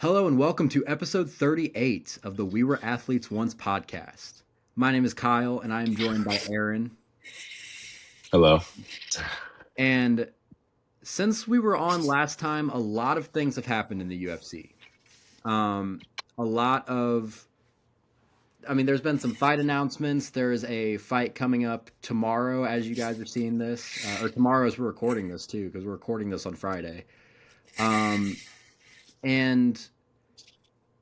Hello and welcome to episode 38 of the We Were Athletes Once podcast. My name is Kyle and I am joined by Aaron. Hello. And since we were on last time, a lot of things have happened in the UFC. A lot of, there's been some fight announcements. There is a fight coming up tomorrow as you guys are seeing this, or tomorrow as we're recording this too, because we're recording this on Friday. And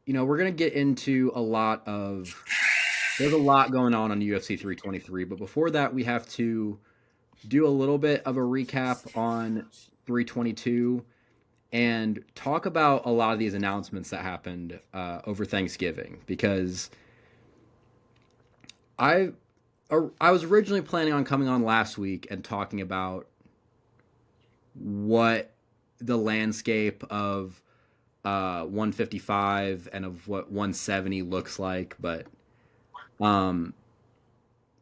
we're going to get into there's a lot going on UFC 323, but before that, we have to do a little bit of a recap on 322 and talk about a lot of these announcements that happened over Thanksgiving because I I was originally planning on coming on last week and talking about what the landscape of 155 and of what 170 looks like, but um,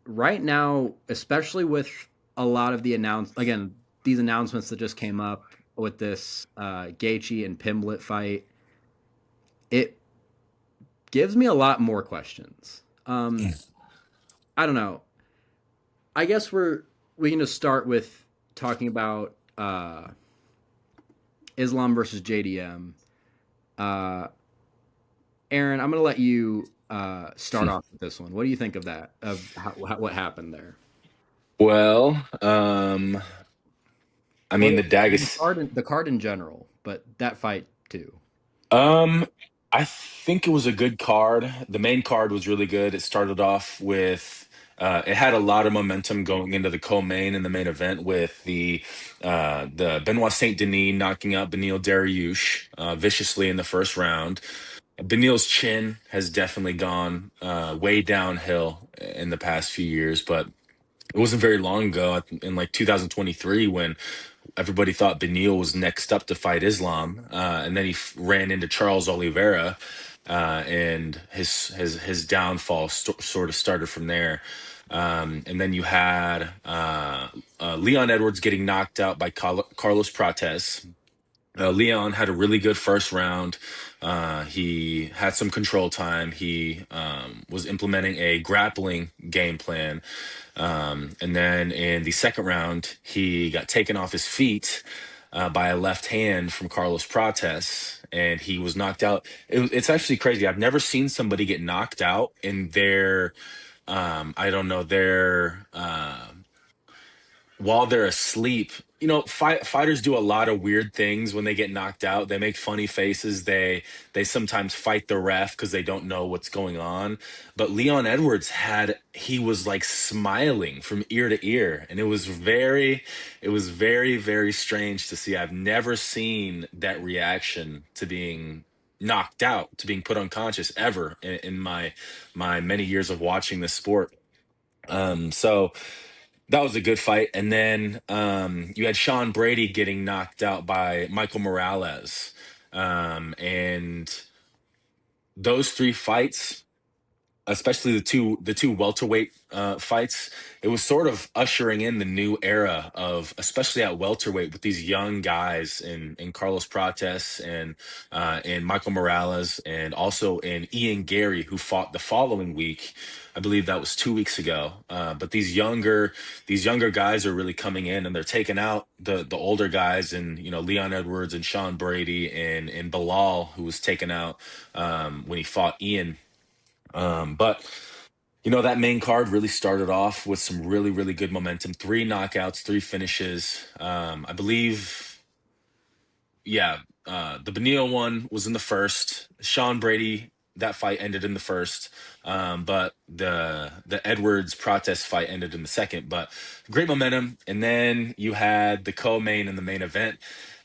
right now, especially with a lot of these announcements that just came up with this Gaethje and Pimblett fight, it gives me a lot more questions. I don't know. I guess we can just start with talking about Islam versus JDM. Uh, Aaron, I'm going to let you start off with this one. What do you think of that? What happened there? Well, I Or mean the Dagas. the card in general, but that fight too. Um, I think it was a good card. The main card was really good. It started off with it had a lot of momentum going into the co-main and the main event with the Benoit Saint Denis knocking out Beneil Dariush viciously in the first round. Beneil's chin has definitely gone way downhill in the past few years, but it wasn't very long ago in like 2023 when everybody thought Beneil was next up to fight Islam, and then he ran into Charles Oliveira, and his downfall sort of started from there. And then you had Leon Edwards getting knocked out by Carlos Prates. Leon had a really good first round. He had some control time. He was implementing a grappling game plan. And then in the second round, he got taken off his feet by a left hand from Carlos Prates, and he was knocked out. It's actually crazy. I've never seen somebody get knocked out in their, I don't know, their while they're asleep. Fighters do a lot of weird things when they get knocked out. They make funny faces. They sometimes fight the ref because they don't know what's going on. But Leon Edwards he was like smiling from ear to ear, and it was very, very strange to see. I've never seen that reaction to being knocked out, to being put unconscious ever in my many years of watching this sport. So that was a good fight. And then you had Sean Brady getting knocked out by Michael Morales. And those three fights, especially the two welterweight fights, it was sort of ushering in the new era of, especially at welterweight, with these young guys in Carlos Prates and in Michael Morales, and also in Ian Gary, who fought the following week. I believe that was 2 weeks ago. But these younger guys are really coming in, and they're taking out the older guys, and Leon Edwards and Sean Brady and Bilal, who was taken out when he fought Ian. But that main card really started off with some really, really good momentum. Three knockouts, three finishes. I believe, yeah, the Benio one was in the first. Sean Brady, that fight ended in the first. But the Edwards Protest fight ended in the second. But great momentum. And then you had the co-main and the main event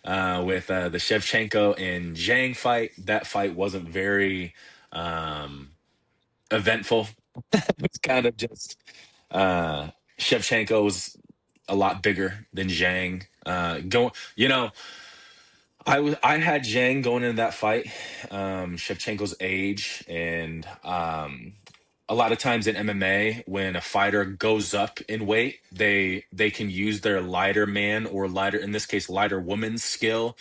with the Shevchenko and Zhang fight. That fight wasn't very eventful. It's kind of just uh Shevchenko was a lot bigger than Zhang. I had Zhang going into that fight, Shevchenko's age, and a lot of times in MMA, when a fighter goes up in weight, they can use their lighter man, or lighter, in this case, lighter woman's skill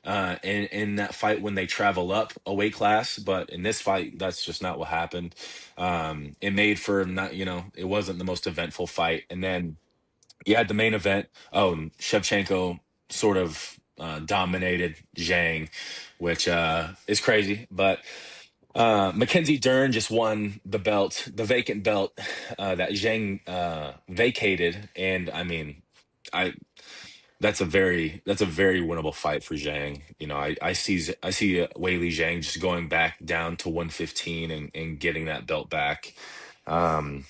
in that fight when they travel up a weight class. But in this fight, that's just not what happened. It made for not, it wasn't the most eventful fight. And then you had the main event. Oh, and Shevchenko sort of dominated Zhang, which is crazy. But Mackenzie Dern just won the belt, the vacant belt that Zhang vacated, and I mean, I that's a very winnable fight for Zhang. I see Weili Zhang just going back down to 115 and getting that belt back. Um,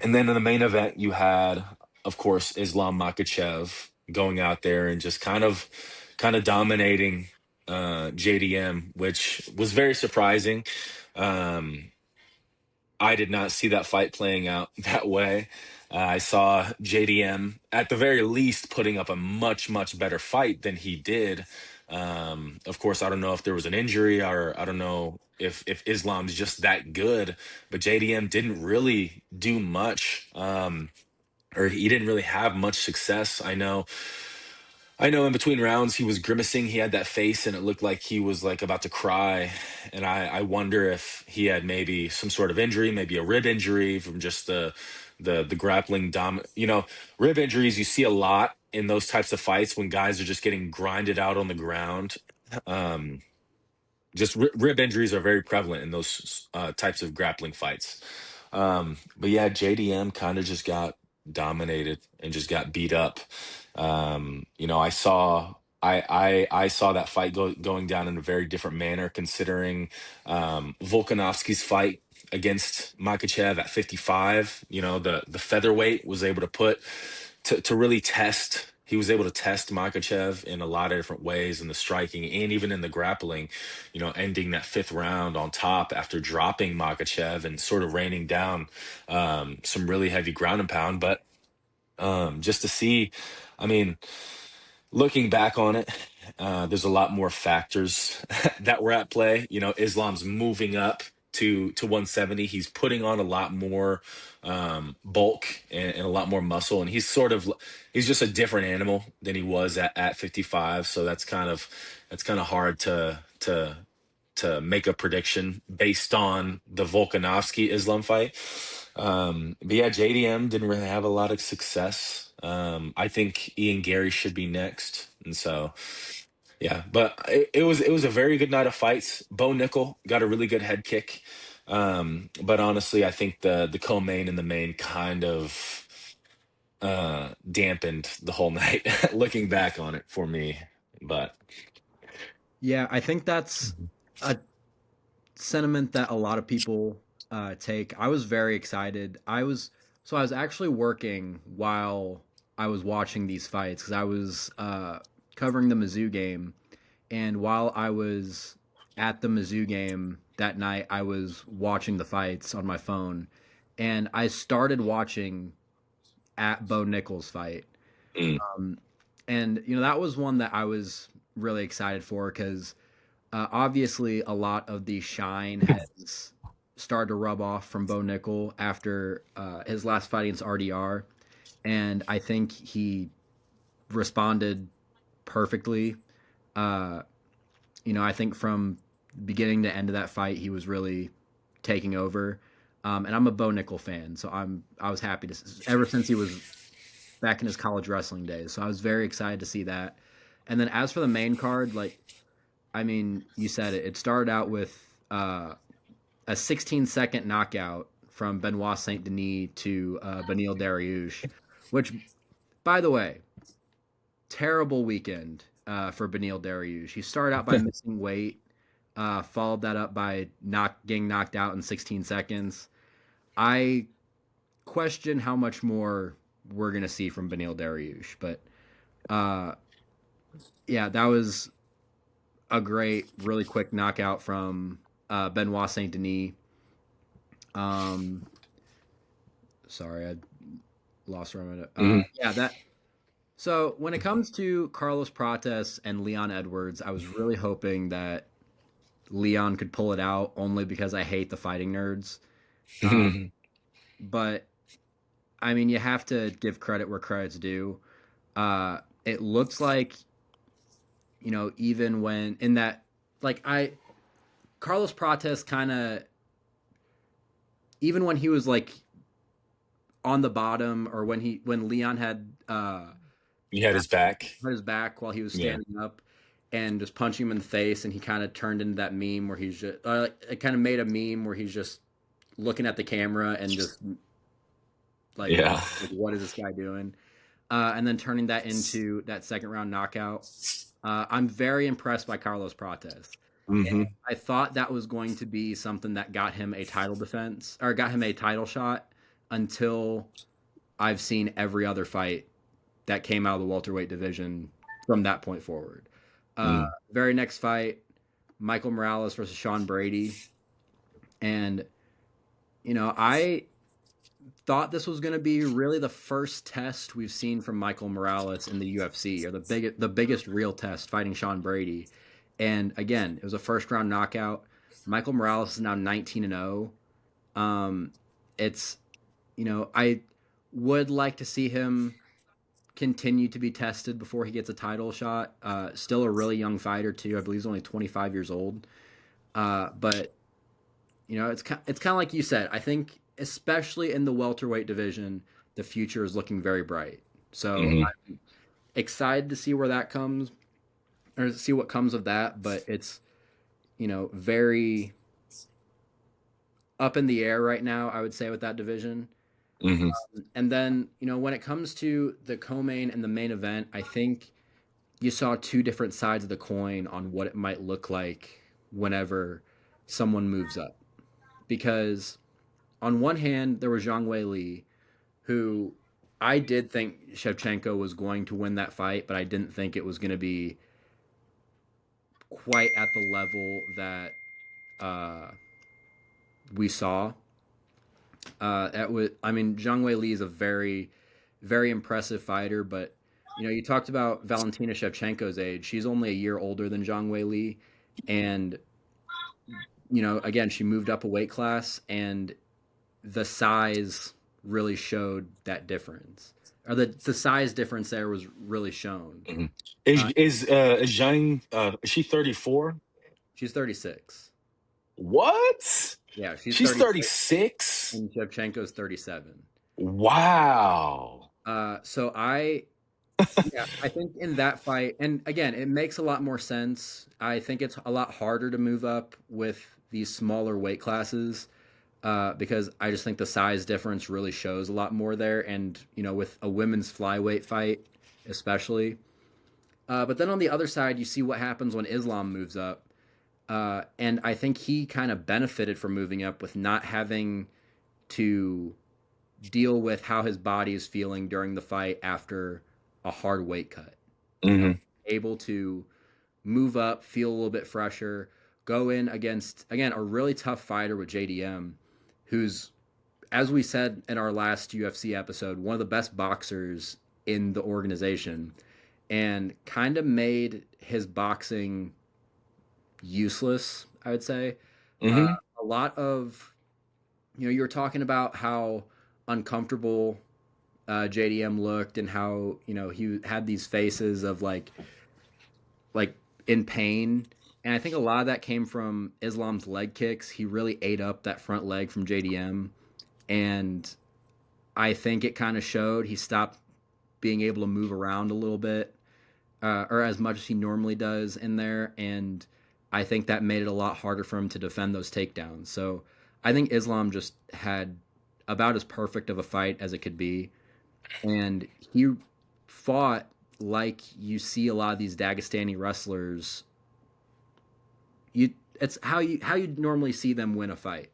and then in the main event, you had, of course, Islam Makhachev going out there and just kind of dominating JDM, which was very surprising. Um, I did not see that fight playing out that way. I saw JDM at the very least putting up a much, much better fight than he did. Of course, I don't know if there was an injury, or I don't know if Islam's just that good, but JDM didn't really do much, or he didn't really have much success. I know in between rounds he was grimacing. He had that face and it looked like he was like about to cry. And I wonder if he had maybe some sort of injury, maybe a rib injury from just the grappling rib injuries you see a lot in those types of fights when guys are just getting grinded out on the ground. Um, just rib injuries are very prevalent in those types of grappling fights. But yeah, JDM kind of just got dominated and just got beat up. I saw that fight going down in a very different manner, considering Volkanovski's fight against Makachev at 55. The featherweight was able to put to really test. He was able to test Makachev in a lot of different ways in the striking and even in the grappling, ending that fifth round on top after dropping Makachev and sort of raining down some really heavy ground and pound. But just to see, I mean, looking back on it, there's a lot more factors that were at play. Islam's moving up to 170. He's putting on a lot more bulk and a lot more muscle, and he's just a different animal than he was at 55. So that's kind of hard to make a prediction based on the Volkanovski Islam fight. But yeah, JDM didn't really have a lot of success. I think Ian Gary should be next, and so yeah. But it was a very good night of fights. Bo Nickel got a really good head kick, but honestly, I think the co-main and the main kind of dampened the whole night. Looking back on it for me, but Yeah, I think that's Mhm. a sentiment that a lot of people take. I was very excited. I was actually working while I was watching these fights because I was covering the Mizzou game, and while I was at the Mizzou game that night, I was watching the fights on my phone, and I started watching at Bo Nichols' fight. Mm, Um, and that was one that I was really excited for because obviously a lot of the shine has started to rub off from Bo Nickel after his last fight against RDR, and I think he responded perfectly. Uh, I think from beginning to end of that fight, he was really taking over. And I'm a Bo Nickel fan, so I was happy to ever since he was back in his college wrestling days. So I was very excited to see that. And then as for the main card, like I mean, you said it. It started out with a 16-second knockout from Benoit Saint Denis to Benil Dariush, which, by the way, terrible weekend for Benil Dariush. He started out by missing weight, followed that up by getting knocked out in 16 seconds. I question how much more we're gonna see from Benil Dariush, but uh, yeah, that was a great, really quick knockout from Benoit Saint Denis. Um, sorry, I lost where I'm at. mhm. Yeah, that. So when it comes to Carlos Prates and Leon Edwards, I was really hoping that Leon could pull it out, only because I hate the fighting nerds. Uh, but I mean, you have to give credit where credit's due. It looks like even when in that, like, Carlos Prates kind of, even when he was like on the bottom, or when Leon had He had his back. his back while he was Yeah. standing up and just punching him in the face, and he kind of turned into that meme where he's just it kind of made a meme where he's just looking at the camera and just like, Yeah. what is this guy doing? And then turning that into that second round knockout. I'm very impressed by Carlos Prates. Hmm. I thought that was going to be something that got him a title defense, or got him a title shot, until I've seen every other fight that came out of the welterweight division from that point forward. Mm. Very next fight, Michael Morales versus Sean Brady. And, I thought this was going to be really the first test we've seen from Michael Morales in the UFC, or the biggest real test, fighting Sean Brady. And again, it was a first round knockout. Michael Morales is now 19-0. It's I would like to see him continue to be tested before he gets a title shot. Still a really young fighter too. I believe he's only 25 years old. But it's kind of like you said. I think especially in the welterweight division, the future is looking very bright. So Hmm. I'm excited to see where that comes, or see what comes of that. But it's very up in the air right now, I would say, with that division. Hmm. And then when it comes to the co-main and the main event, I think you saw two different sides of the coin on what it might look like whenever someone moves up. Because on one hand, there was Zhang Wei Li, who I did think Shevchenko was going to win that fight, but I didn't think it was going to be quite at the level that uh, we saw. I mean, Zhang Wei Li is a very, very impressive fighter, but you talked about Valentina Shevchenko's age. She's only a year older than Zhang Wei Li, and again, she moved up a weight class, and the size really showed that difference, or the size difference there was really shown. Hmm. Uh, Is Zhang, is she 34? she's 36. What? Yeah, she's She's 36, 36? and Shevchenko's 37. Wow. So yeah, I think in that fight, and again, it makes a lot more sense. I think it's a lot harder to move up with these smaller weight classes, because I just think the size difference really shows a lot more there. And, with a women's flyweight fight, especially. But then on the other side, you see what happens when Islam moves up. And I think he kind of benefited from moving up with not having to deal with how his body is feeling during the fight after a hard weight cut. Hmm. Able to move up, feel a little bit fresher, go in against, again, a really tough fighter with JDM, who's, as we said in our last UFC episode, one of the best boxers in the organization, and kind of made his boxing useless, I would say. Uh, Hmm. a lot of, you were talking about how uncomfortable JDM looked, and how he had these faces of like in pain. And I think a lot of that came from Islam's leg kicks. He really ate up that front leg from JDM, and I think it kind of showed. He stopped being able to move around a little bit, or as much as he normally does in there, and I think that made it a lot harder for him to defend those takedowns. So I think Islam just had about as perfect of a fight as it could be, and he fought like you see a lot of these Dagestani wrestlers. It's how you normally see them win a fight.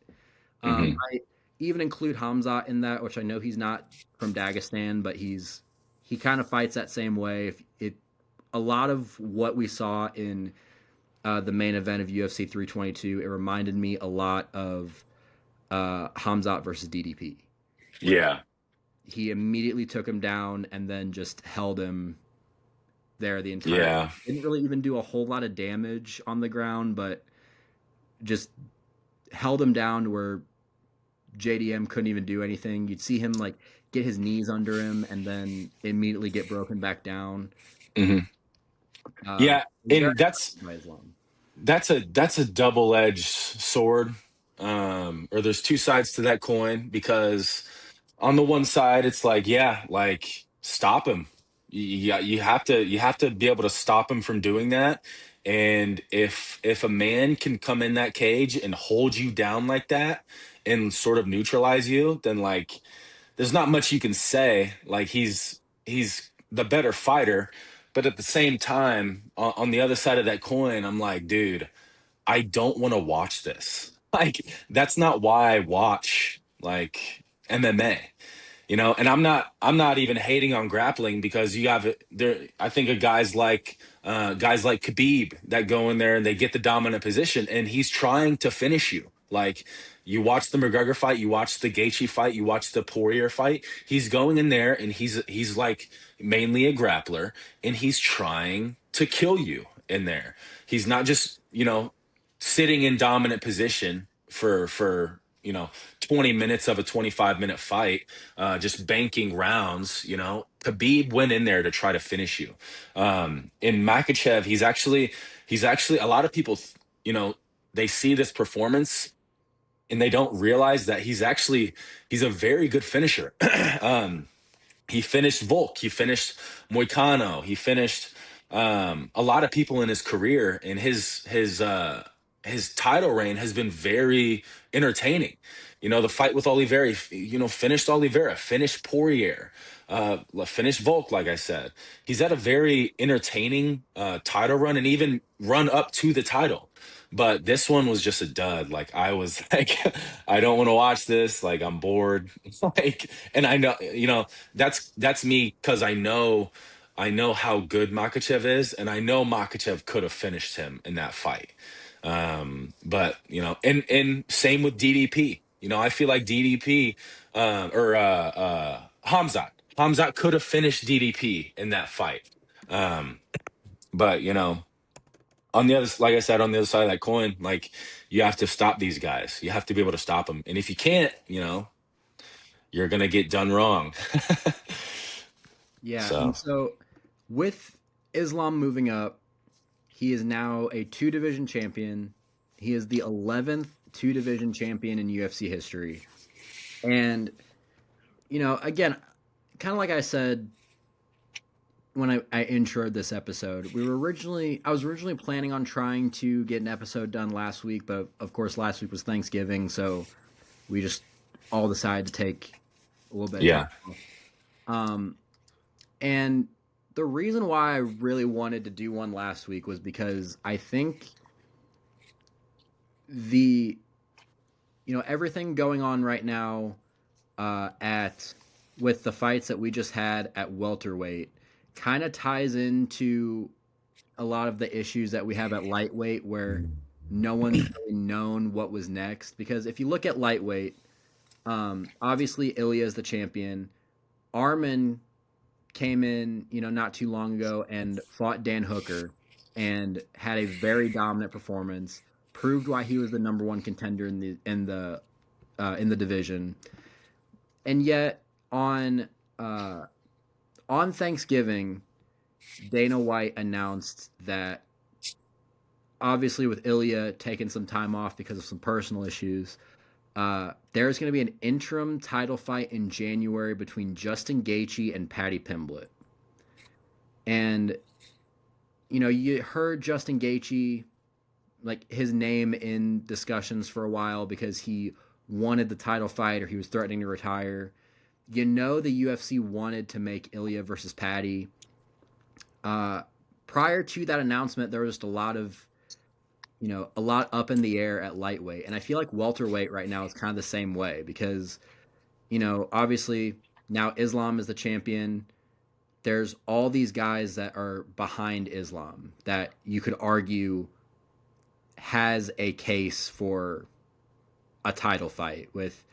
Hmm. I even include Hamzat in that, which I know he's not from Dagestan, but he kind of fights that same way. If it A lot of what we saw in the main event of UFC 322, it reminded me a lot of Hamzat versus DDP, where Yeah. he immediately took him down and then just held him there the entire time. Yeah. Didn't really even do a whole lot of damage on the ground, but just held him down to where JDM couldn't even do anything. You'd see him like get his knees under him and then immediately get broken back down. Hmm. Yeah, It's very and impressive by Islam. that's a double-edged sword. Or there's two sides to that coin, because on the one side it's like, yeah, like stop him. You have to be able to stop him from doing that. And if a man can come in that cage and hold you down like that and sort of neutralize you, then like there's not much you can say. Like he's the better fighter, but at the same time, on the other side of that coin, I'm like, dude, I don't want to watch this. Like that's not why I watch like MMA. And I'm not even hating on grappling, because you have there. I think of guys like Khabib that go in there and they get the dominant position, and he's trying to finish you. Like you watch the McGregor fight, you watch the Gaethje fight, you watch the Poirier fight. He's going in there and he's like mainly a grappler, and he's trying to kill you in there. He's not just sitting in dominant position for 20 minutes of a 25-minute fight, just banking rounds. Khabib went in there to try to finish you. In Makachev, he's actually a lot of people, they see this performance and they don't realize that he's a very good finisher. um, he finished Volk. He finished Moicano. He finished a lot of people in his career, and his title reign has been very entertaining. The fight with Oliveira, finished Oliveira, finished Poirier, finished Volk. Like I said, he's had a very entertaining title run, and even run up to the title. But this one was just a dud. Like I was like, I don't want to watch this. Like I'm bored. Like, and I know, that's me, because I know how good Makachev is, and I know Makachev could have finished him in that fight. But and same with DDP. I feel like DDP or Hamzat. Hamzat could have finished DDP in that fight. But on the other, like I said, on the other side of that coin, like you have to stop these guys. You have to be able to stop them. And if you can't, you're gonna get done wrong. Yeah, and So so with Islam moving up, he is now a two division champion. He is the 11th two division champion in UFC history. And, again, kind of like I said when I introed this episode, I was originally planning on trying to get an episode done last week, but of course last week was Thanksgiving, so we just all decided to take a little bit of time yeah. off. And the reason why I really wanted to do one last week was because I think the everything going on right now at with the fights that we just had at welterweight kind of ties into a lot of the issues that we have at lightweight, where no one's really known what was next. Because if you look at lightweight, obviously Ilya is the champion. Armin came in, not too long ago and fought Dan Hooker and had a very dominant performance. Proved why he was the number one contender in the division. And yet uh, on Thanksgiving, Dana White announced that obviously with Ilya taking some time off because of some personal issues, there's going to be an interim title fight in January between Justin Gaethje and Paddy Pimblett. And you heard Justin Gaethje, like his name in discussions for a while because he wanted the title fight or he was threatening to retire. The UFC wanted to make Ilya versus Paddy. Prior to that announcement, there was just a lot up in the air at lightweight, and I feel like welterweight right now is kind of the same way because obviously now Islam is the champion. There's all these guys that are behind Islam that you could argue has a case for a title fight with,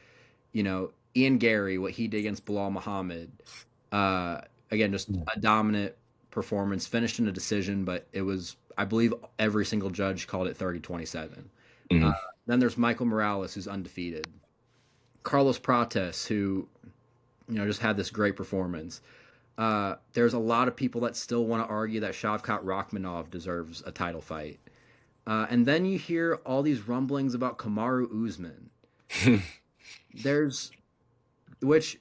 Ian Gary, what he did against Bilal Muhammad. Again, just a dominant performance, finished in a decision, but it was, I believe, every single judge called it 30-27. Uh, Mhm. then there's Michael Morales, who's undefeated. Carlos Prates, who, just had this great performance. There's a lot of people that still want to argue that Shavkat Rachmanov deserves a title fight. And then you hear all these rumblings about Kamaru Usman. There's which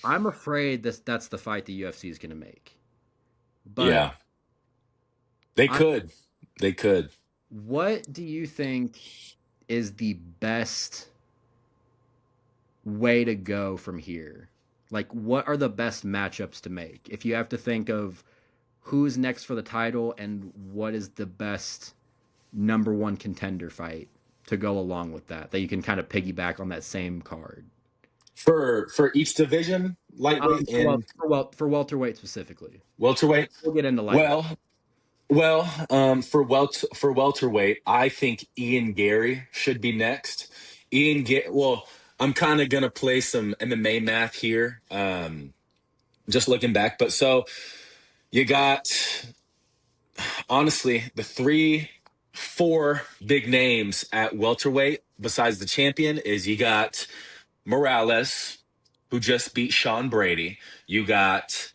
I'm afraid that's the fight the UFC is going to make. But Yeah, they I, could. They could. what do you think is the best way to go from here? Like, what are the best matchups to make? If you have to think of who's next for the title and what is the best number one contender fight to go along with that, that you can kind of piggyback on that same card. For each division, lightweight and For welterweight specifically. welterweight. We'll get into lightweight. Well, for welterweight, I think Ian Gary should be next. Well, I'm kind of gonna play some MMA math here. Just looking back, but so you got honestly the four big names at welterweight besides the champion is you got Morales, who just beat Sean Brady. You got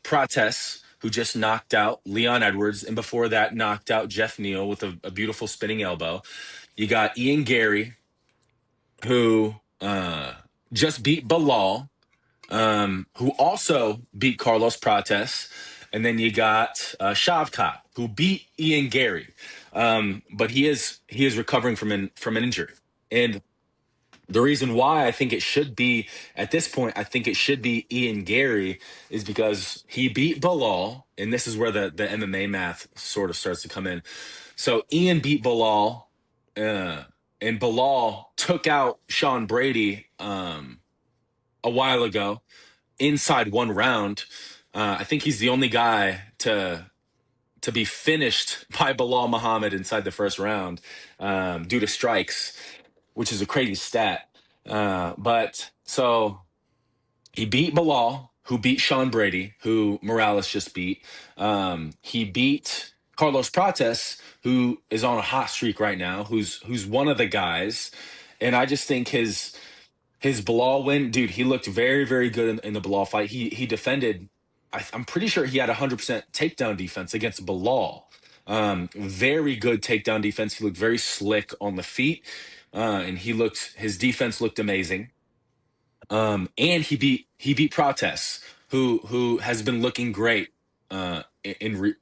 Prates, who just knocked out Leon Edwards, and before that, knocked out Jeff Neal with a beautiful spinning elbow. You got Ian Gary, who just beat Bilal, who also beat Carlos Prates. And then you got Shavkat, who beat Ian Gary, but he is recovering from an injury. And the reason why I think it should be at this point, I think it should be Ian Gary, is because he beat Bilal, and this is where the MMA math sort of starts to come in. So Ian beat Bilal, uh, and Bilal took out Sean Brady a while ago inside one round. I think he's the only guy to be finished by Bilal Muhammad inside the first round due to strikes, which is a crazy stat. But so he beat Bilal, who beat Sean Brady, who Morales just beat. He beat Carlos Prates, who is on a hot streak right now, who's one of the guys. And I just think his Bilal win, dude, he looked very, very good in the Bilal fight. He defended. I'm pretty sure he had 100% takedown defense against Bilal. Very good takedown defense. He looked very slick on the feet, and his defense looked amazing. And he beat Prates, who has been looking great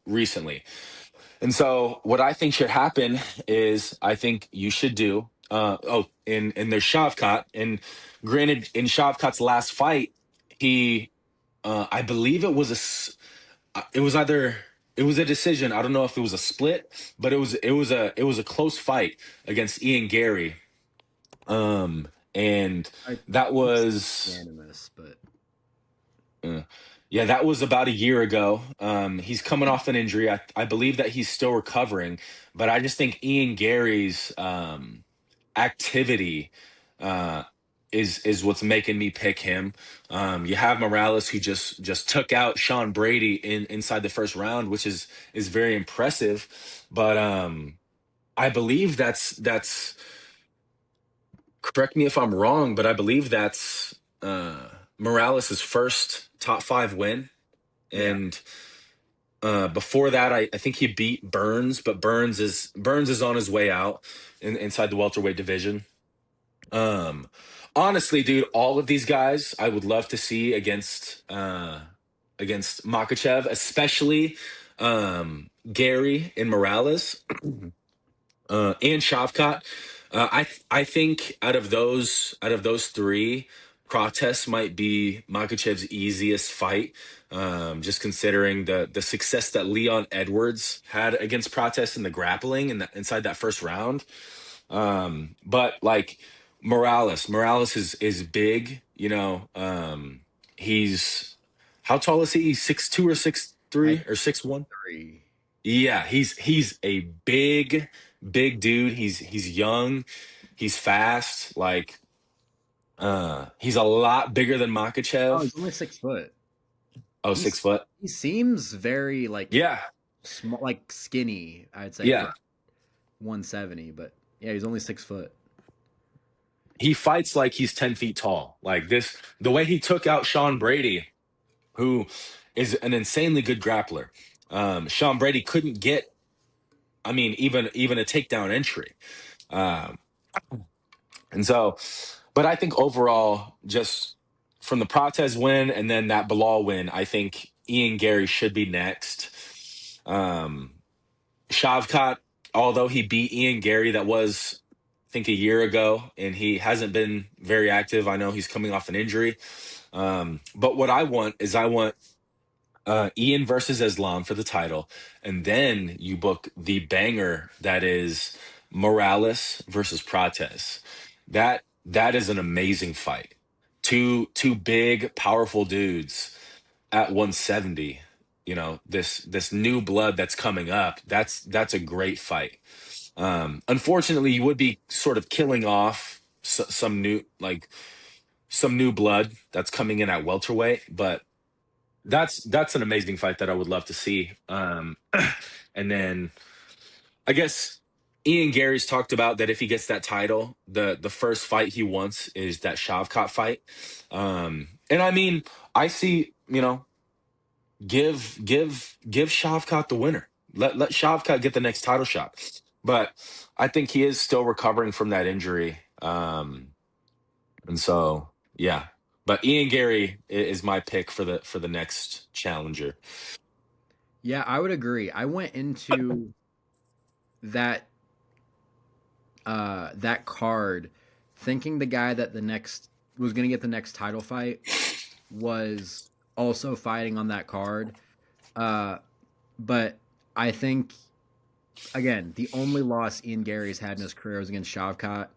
recently. And so what I think should happen is I think you should do and there's Shavkat. And granted, in Shavkat's last fight, he I believe it was either it was a decision. I don't know if it was a split, but it was a close fight against Ian Gary. And I that was unanimous, but uh, yeah, that was about a year ago. He's coming off an injury. I believe that he's still recovering, but I just think Ian Gary's activity uh, is what's making me pick him. You have Morales, who just took out Sean Brady inside the first round, which is very impressive. But I believe that's correct me if I'm wrong, but I believe that's Morales' first top five win. yeah. And before that, I think he beat Burns, but Burns is on his way out inside the welterweight division. Um, Honestly, dude, all of these guys I would love to see against Makachev, especially Gary and Morales and Shavkat. I think out of those three, Prates might be Makachev's easiest fight. Just considering the success that Leon Edwards had against Prates in the grappling and inside that first round. But like Morales is big. He's how tall is he? He's 6'2" or six I three or 6'1"? three. Yeah, he's a big dude. He's young, he's fast. Like he's a lot bigger than Oh, Makachev. he's only 6 foot. Oh, He's 6 foot. he seems very like Yeah, small, like skinny. I'd say for yeah. 170, but yeah, he's only 6 foot. He fights like he's 10 feet tall. Like this, the way he took out Sean Brady, who is an insanely good grappler. Sean Brady couldn't get, I mean, even a takedown entry. Um, and so, but I think overall, just from the Protez win and then that Bilal win, I think Ian Gary should be next. Shavkat, although he beat Ian Gary, that was, I think, a year ago, and he hasn't been very active. I know he's coming off an injury. But what I want is I want Ian versus Islam for the title, and then you book the banger that is Morales versus Prates. That is an amazing fight. Two big, powerful dudes at 170. You know, this new blood that's coming up. That's a great fight. Unfortunately, you would be sort of killing off some new blood that's coming in at welterweight, but that's an amazing fight that I would love to see. And then I guess Ian Gary's talked about that if he gets that title, the first fight he wants is that Shavkat fight. And I mean, I see, give Shavkat the winner. Let Shavkat get the next title shot. But I think he is still recovering from that injury. And so yeah. But Ian Gary is my pick for the next challenger. Yeah, I would agree. I went into that that card thinking the guy that the next was going to get the next title fight was also fighting on that card. Uh, but I think again, the only loss Ian Gary's had in his career was against Shavkat.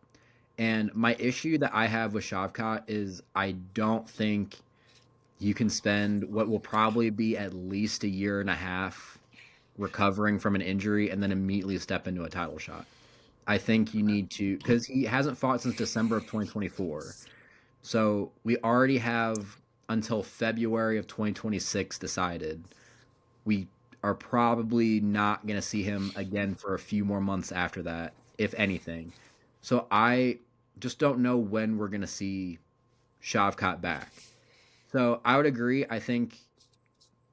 And my issue that I have with Shavkat is I don't think you can spend what will probably be at least a year and a half recovering from an injury and then immediately step into a title shot. I think you need to, because he hasn't fought since December of 2024. So we already have until February of 2026 decided. We are probably not going to see him again for a few more months after that, if anything. So I just don't know when we're going to see Shavkat back. So I would agree. I think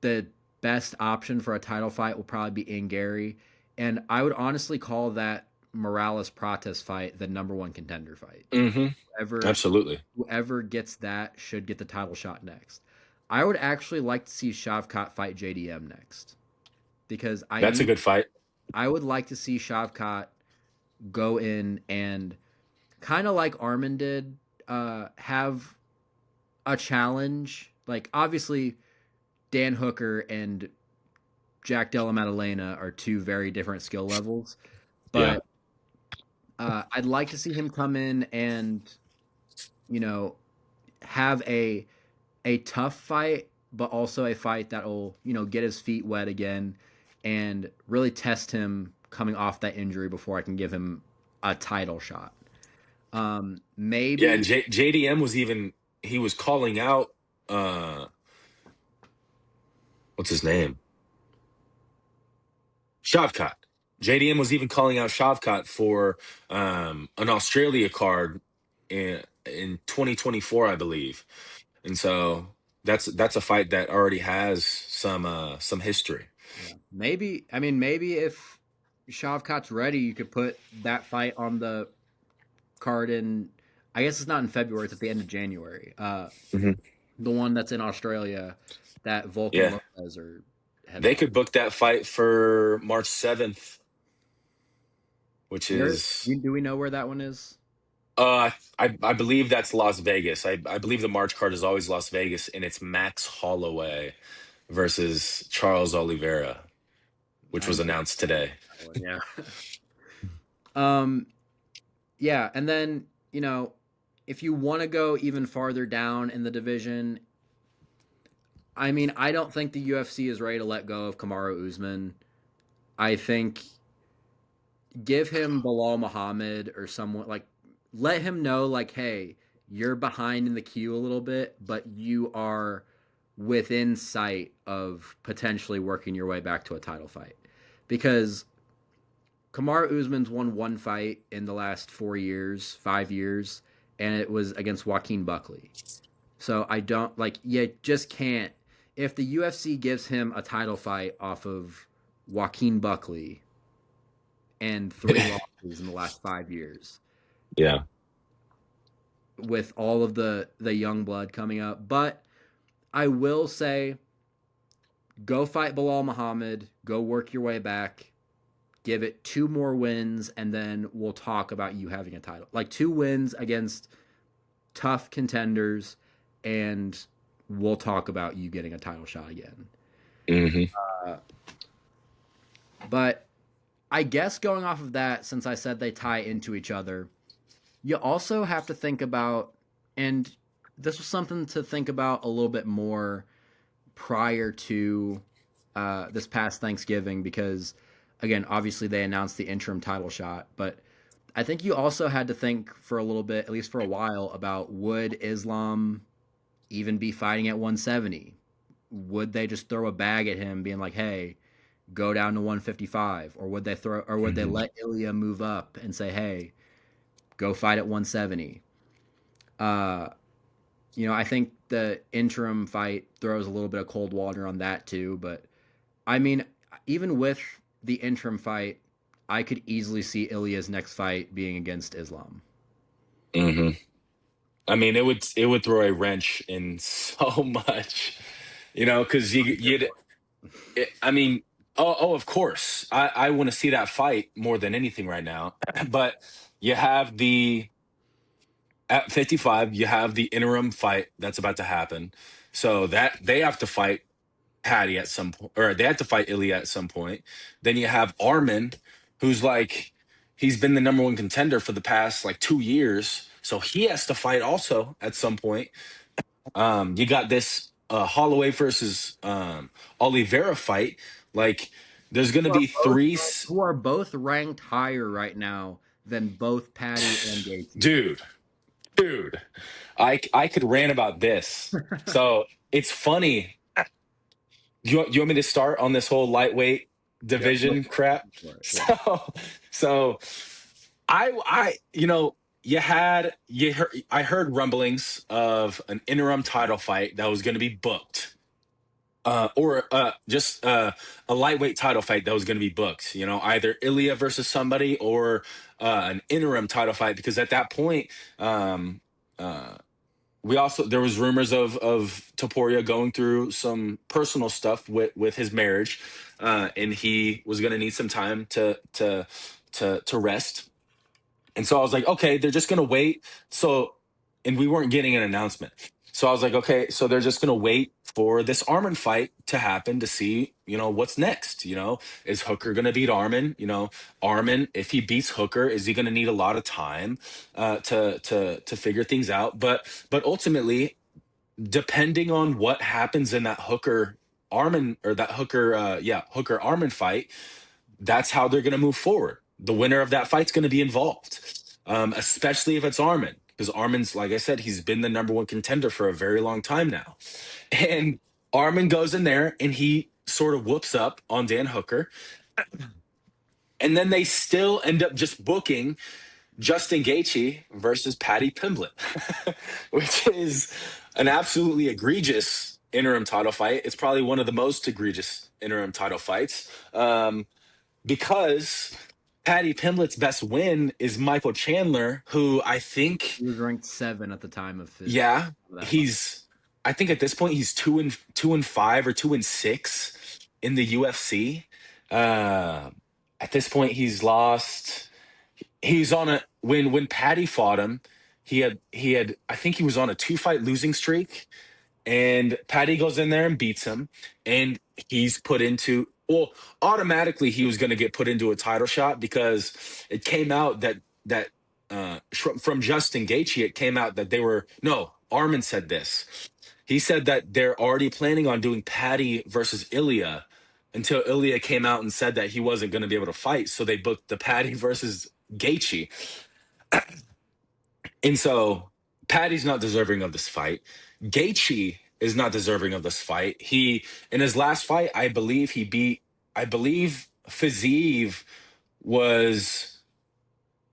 the best option for a title fight will probably be in Gary. And I would honestly call that Morales Prates fight the number one contender fight. Hmm. Whoever Absolutely. whoever gets that should get the title shot next. I would actually like to see Shavkat fight JDM next because That's a good fight. I would like to see Shavkat go in and kind of like Armin did, have a challenge. Like obviously Dan Hooker and Jack Della Maddalena are two very different skill levels, Yeah. but I'd like to see him come in and you know have a tough fight, but also a fight that'll get his feet wet again and really test him coming off that injury before I can give him a title shot. Yeah, and Maybe JDM was even he was calling out uh what's his name? Shavkat. JDM was even calling out Shavkat for an Australia card in 2024, I believe. And so that's a fight that already has some history. yeah, maybe I mean maybe if Shavkat's ready, you could put that fight on the card in. I guess it's not in February; it's at the end of January. Mhm. The one that's in Australia that Volkan Yeah. Lopez are They headline. could book that fight for March 7th, which Where is do we know where that one is? I believe that's Las Vegas. I believe the March card is always Las Vegas, and it's Max Holloway versus Charles Oliveira, which I was know announced today. that one. Yeah. um. Yeah, and then if you want to go even farther down in the division, I mean, I don't think the UFC is ready to let go of Kamaru Usman. I think give him Bilal Muhammad or someone like let him know like, hey, you're behind in the queue a little bit, but you are within sight of potentially working your way back to a title fight. Because Kamaru Usman's won one fight in the last 4 years, 5 years, and it was against Joaquin Buckley. So I don't like you just can't if the UFC gives him a title fight off of Joaquin Buckley and 3 losses in the last 5 years, Yeah. with all of the young blood coming up. But I will say, go fight Bilal Muhammad, go work your way back, give it 2 more wins, and then we'll talk about you having a title. Like 2 wins against tough contenders, and we'll talk about you getting a title shot again. Hmm. Uh, but I guess going off of that, since I said they tie into each other, you also have to think about, and this was something to think about a little bit more prior to this past Thanksgiving, because, again, obviously they announced the interim title shot, but I think you also had to think for a little bit, at least for a while, about would Islam even be fighting at 170? Would they just throw a bag at him, being like, "Hey, go down to 155," or would they Hmm. let Ilya move up and say, "Hey, go fight at 170"? Uh, I think the interim fight throws a little bit of cold water on that too. But I mean, even with the interim fight, I could easily see Ilya's next fight being against Islam. Hmm. I mean, it would throw a wrench in so much, because you'd. I mean, of course, I want to see that fight more than anything right now. But you have the at 55, you have the interim fight that's about to happen, so that they have to fight Patty at some point, or they have to fight Ilya at some point. Then you have Armin, who's like, he's been the number one contender for the past like 2 years, so he has to fight also at some point. You got this Holloway versus Oliveira fight. Like, there's gonna Who are be both three. who are both ranked higher right now than both Patty and Gaethje. Dude, dude, I could rant about this. So it's funny. You want me to start on this whole lightweight Go, go division for it. crap? Go for it. Yeah. So I heard rumblings of an interim title fight that was going to be booked, or just a lightweight title fight that was going to be booked. Either Ilya versus somebody, or an interim title fight, because at that point, um, uh, there was rumors of Topuria going through some personal stuff with his marriage, and he was going to need some time to rest. And so I was like, okay, they're just going to wait. And we weren't getting an announcement. So I was like, okay, so they're just going to wait for this Armin fight to happen to see, what's next. Is Hooker going to beat Armin? Armin, if he beats Hooker, is he going to need a lot of time to figure things out? But ultimately, depending on what happens in that Hooker Armin, or that Hooker Armin fight, that's how they're going to move forward. The winner of that fight's going to be involved, especially if it's Armin, because Armin's, like I said, he's been the number one contender for a very long time now. And Armin goes in there and he sort of whoops up on Dan Hooker. And then they still end up just booking Justin Gaethje versus Paddy Pimblett, which is an absolutely egregious interim title fight. It's probably one of the most egregious interim title fights. Because Paddy Pimblett's best win is Michael Chandler, who I think, He was ranked 7 at the time of yeah, that fight. I think at this point he's 2-5 or 2-6 in the UFC. Uh, at this point, he's lost. He's on a when Paddy fought him, he had I think he was on a 2-fight losing streak, and Patty goes in there and beats him, and he's put into, well, automatically he was going to get put into a title shot, because it came out that from Justin Gaethje, it came out that they were, no, Armin said this. He said that they're already planning on doing Patty versus Ilya, until Ilya came out and said that he wasn't going to be able to fight, so they booked the Patty versus Gaethje. And so Patty's not deserving of this fight. Gaethje is not deserving of this fight. He, in his last fight, I believe Fiziev was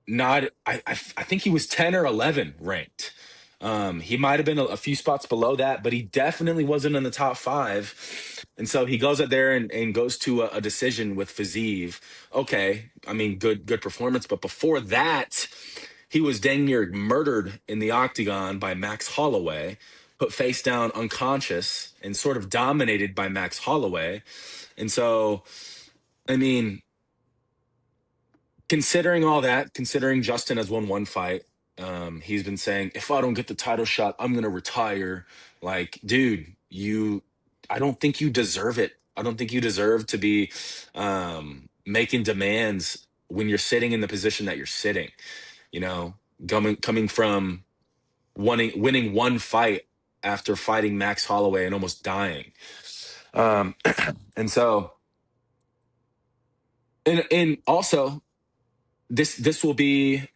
not, I think he was 10 or 11 ranked. He might have been a few spots below that, but he definitely wasn't in the top five. And so he goes out there and goes to a decision with Fiziev. Okay, I mean, good performance. But before that, he was dang near murdered in the octagon by Max Holloway, put face down unconscious, and sort of dominated by Max Holloway. And so, I mean, considering all that, considering Justin has won one fight, he's been saying, if I don't get the title shot, I'm gonna retire. Like, dude, I don't think you deserve it. I don't think you deserve to be making demands when you're sitting in the position that you're sitting. You know, coming from winning one fight after fighting Max Holloway and almost dying. Um, and so, and also this will be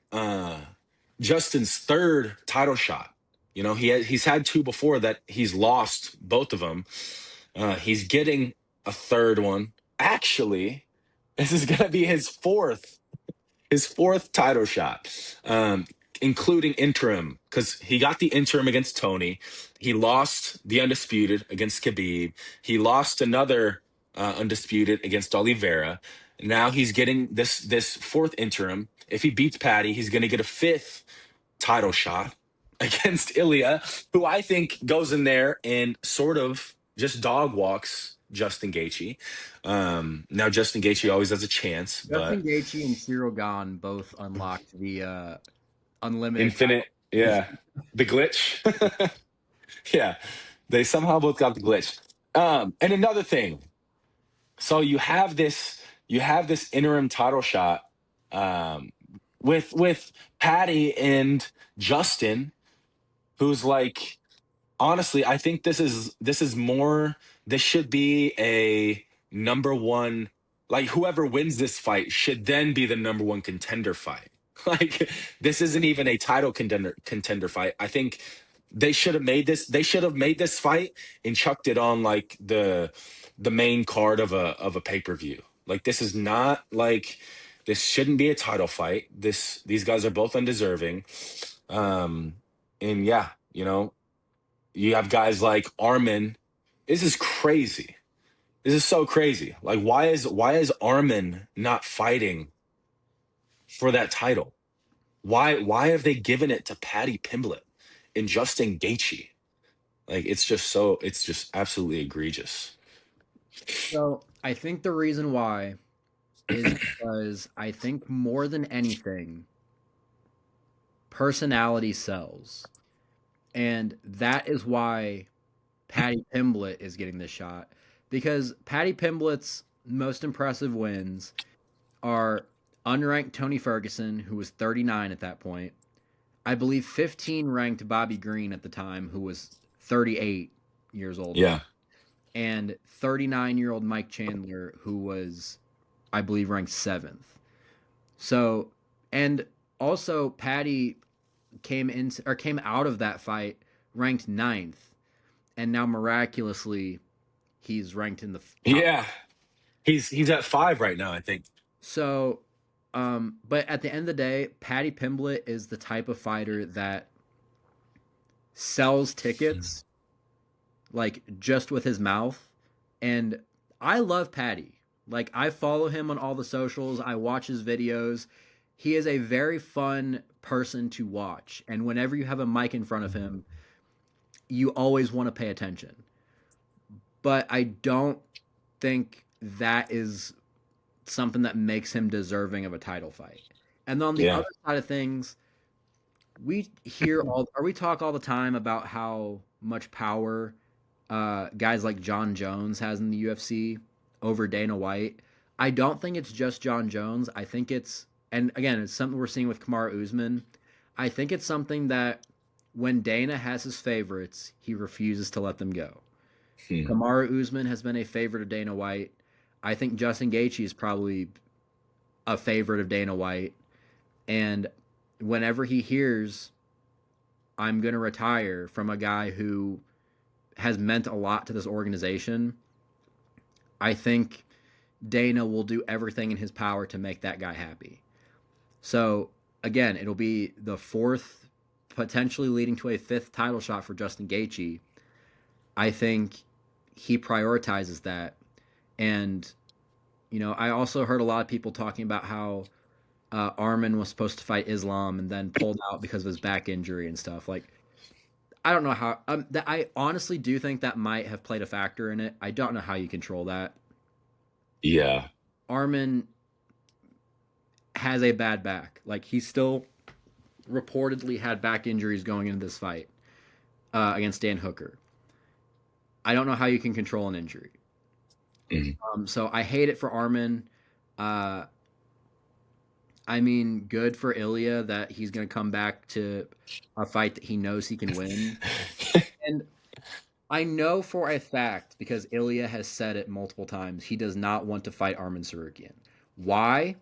Justin's third title shot. You know, he's had two before that he's lost both of them. He's getting a third one. Actually, this is gonna be his fourth title shot, including interim, because he got the interim against Tony. He lost the undisputed against Khabib. He lost another undisputed against Oliveira. Now he's getting this fourth interim. If he beats Patty, he's going to get a fifth title shot against Ilya, who I think goes in there and sort of just dog walks Justin Gaethje. Now Justin Gaethje always has a chance, Justin but Gaethje and Cyril Gahn both unlocked the unlimited infinite, title. yeah, the glitch. Yeah, they somehow both got the glitch. And another thing, so you have this interim title shot um, with Patty and Justin, who's like, honestly, I think this is more. This should be a number one. Like, whoever wins this fight should then be the number one contender fight. Like, this isn't even a title contender fight. I think they should have made this. They should have made this fight and chucked it on like the main card of a pay-per-view. Like, this is not like, this shouldn't be a title fight. These guys are both undeserving. And yeah, you know, you have guys like Armin. This is crazy. This is so crazy. Like, why is Armin not fighting for that title? Why have they given it to Paddy Pimblett and Justin Gaethje? Like, it's just absolutely egregious. So I think the reason why is because I think more than anything, personality sells. And that is why Patty Pimblett is getting this shot. Because Patty Pimblett's most impressive wins are unranked Tony Ferguson, who was 39 at that point. I believe 15 ranked Bobby Green at the time, who was 38 years old then. Yeah. And 39-year-old Mike Chandler, who was, I believe, ranked seventh. So, and also Patty came out of that fight ranked ninth, and now miraculously he's ranked in the top. Yeah. He's at 5 right now, I think. So, but at the end of the day, Patty Pimblett is the type of fighter that sells tickets like just with his mouth. And I love Patty. Like, I follow him on all the socials, I watch his videos. He is a very fun person to watch. And whenever you have a mic in front of him, you always want to pay attention. But I don't think that is something that makes him deserving of a title fight. And on the Yeah. other side of things, we talk all the time about how much power guys like John Jones has in the UFC over Dana White. I don't think it's just John Jones. I think and again, it's something we're seeing with Kamaru Usman. I think it's something that when Dana has his favorites, he refuses to let them go. Hmm. Kamaru Usman has been a favorite of Dana White. I think Justin Gaethje is probably a favorite of Dana White. And whenever he hears, I'm going to retire from a guy who has meant a lot to this organization, I think Dana will do everything in his power to make that guy happy. So, again, it'll be the fourth potentially leading to a 5th title shot for Justin Gaethje, I think he prioritizes that. And I also heard a lot of people talking about how Arman was supposed to fight Islam and then pulled out because of his back injury and stuff. Like, I don't know how. That I honestly do think that might have played a factor in it. I don't know how you control that. Yeah. Arman has a bad back. Like, he still reportedly had back injuries going into this fight against Dan Hooker. I don't know how you can control an injury. Mhm. So I hate it for Arman. Uh, I mean, good for Ilya that he's going to come back to a fight that he knows he can win. And I know for a fact, because Ilya has said it multiple times, he does not want to fight Arman Tsarukyan. Why?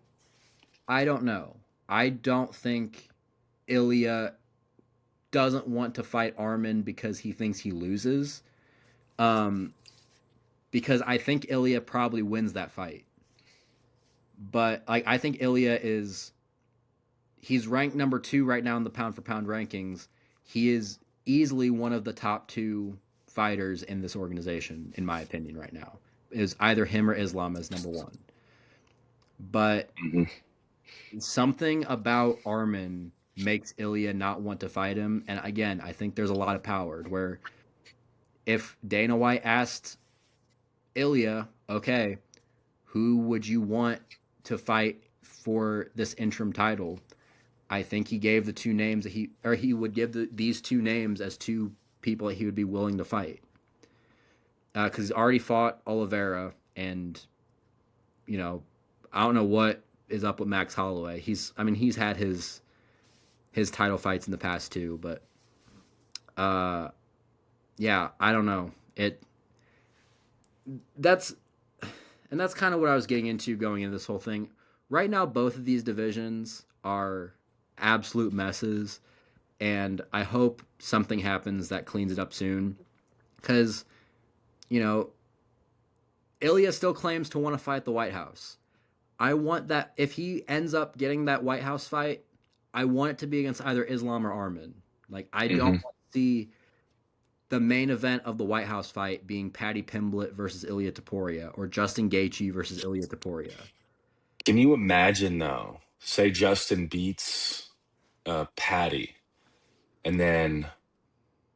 I don't know. I don't think Ilya doesn't want to fight Arman because he thinks he loses. Um, because I think Ilya probably wins that fight. But like, I think Ilya he's ranked number 2 right now in the pound for pound rankings. He is easily one of the top 2 fighters in this organization, in my opinion, right now. Is either him or Islam as number 1. But Mhm. something about Arman makes Ilya not want to fight him. And again, I think there's a lot of power where if Dana White asked Ilya, okay, who would you want to fight for this interim title? I think he gave the 2 names that he would give these 2 names as 2 people that he would be willing to fight. Because he's already fought Oliveira, and I don't know what is up with Max Holloway. He's had his title fights in the past too, but yeah, I don't know. That's that's kind of what I was getting into going into this whole thing. Right now, both of these divisions are absolute messes, and I hope something happens that cleans it up soon. Because, you know, Ilya still claims to want to fight the White House. I want that, if he ends up getting that White House fight, I want it to be against either Islam or Arman. Like, I don't Mhm. want to see the main event of the White House fight being Paddy Pimblett versus Ilya Taporia or Justin Gaethje versus Ilya Taporia. Can you imagine though? Say Justin beats Patty, and then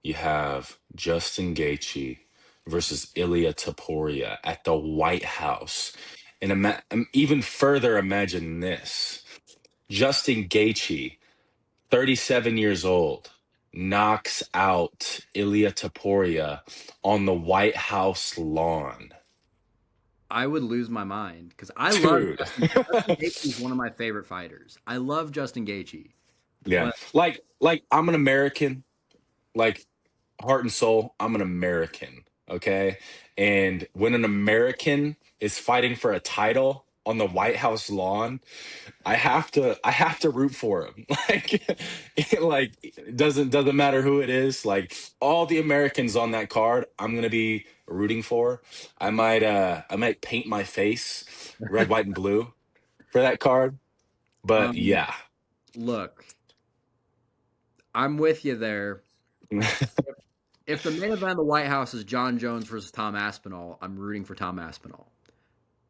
you have Justin Gaethje versus Ilya Taporia at the White House, and even further, imagine this: Justin Gaethje, 37 years old, knocks out Ilya Taporia on the White House lawn. I would lose my mind because I love Dude. Justin Gaethje is one of my favorite fighters. I love Justin Gaethje, Yeah. but Like I'm an American, like heart and soul, I'm an American, okay? And when an American is fighting for a title on the White House lawn, I have to root for him. Like it doesn't matter who it is. Like all the Americans on that card, I'm gonna be rooting for. I might paint my face red, white, and blue for that card. But um, yeah. look, I'm with you there. If the main event of the White House is John Jones versus Tom Aspinall, I'm rooting for Tom Aspinall.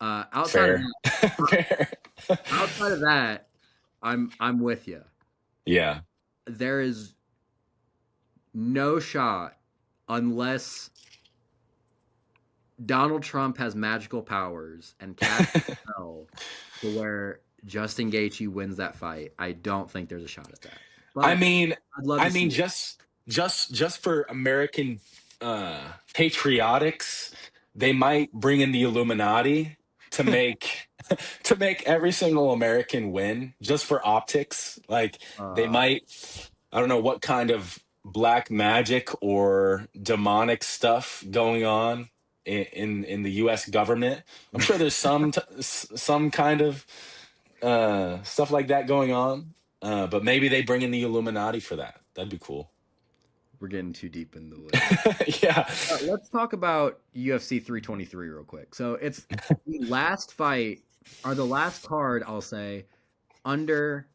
Uh, outside of Fair. that, Fair. outside of that, I'm with you. Yeah. There is no shot unless Donald Trump has magical powers and casts a spell to where Justin Gaethje wins that fight. I don't think there's a shot at that, I but mean, I'd love I to see mean, it. just for American patriotics, they might bring in the Illuminati to make to make every single American win just for optics. Like they Uh, might, I don't know what kind of black magic or demonic stuff going on in the U.S. government. I'm sure there's some kind of stuff like that going on. But maybe they bring in the Illuminati for that. That'd be cool. we're getting too deep into this. Yeah. Let's talk about UFC 323 real quick. So it's the last fight, or the last card, I'll say, under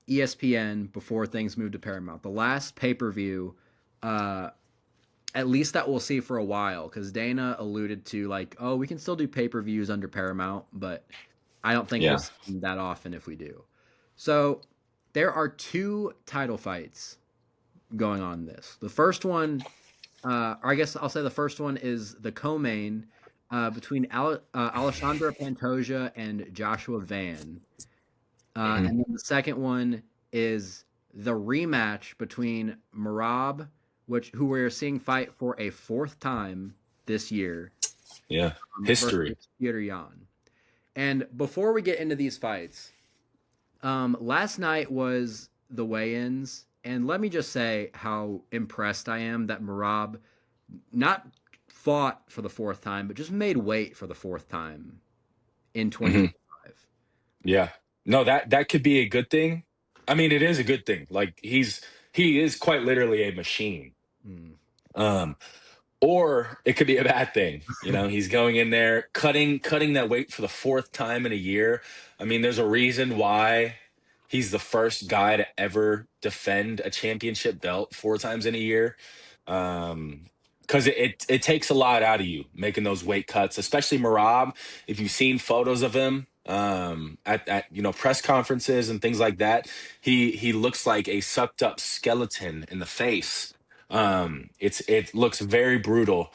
ESPN before things moved to Paramount. The last pay per view, uh, at least that we'll see for a while, because Dana alluded to like, oh, we can still do pay per views under Paramount, but I don't think we'll Yeah. see them that often if we do. So there are two title fights going on this. The first one, or I guess I'll say the first one is the co-main between Alessandra Pantoja and Joshua Van. Mhm. And then the second one is the rematch between Marab, who we're seeing fight for a fourth time this year, Yeah. History. versus Peter Yan. And before we get into these fights, last night was the weigh-ins, and let me just say how impressed I am that Marab not fought for the fourth time, but just made weight for the fourth time in Mhm. 2025. Yeah. No, that could be a good thing. I mean, it is a good thing. Like he is quite literally a machine. Mm. Um, or it could be a bad thing. You know, he's going in there cutting that weight for the fourth time in a year. I mean, there's a reason why he's the first guy to ever defend a championship belt four times in a year. Because it takes a lot out of you making those weight cuts, especially Marab. If you've seen photos of him at press conferences and things like that, he looks like a sucked up skeleton in the face. It looks very brutal.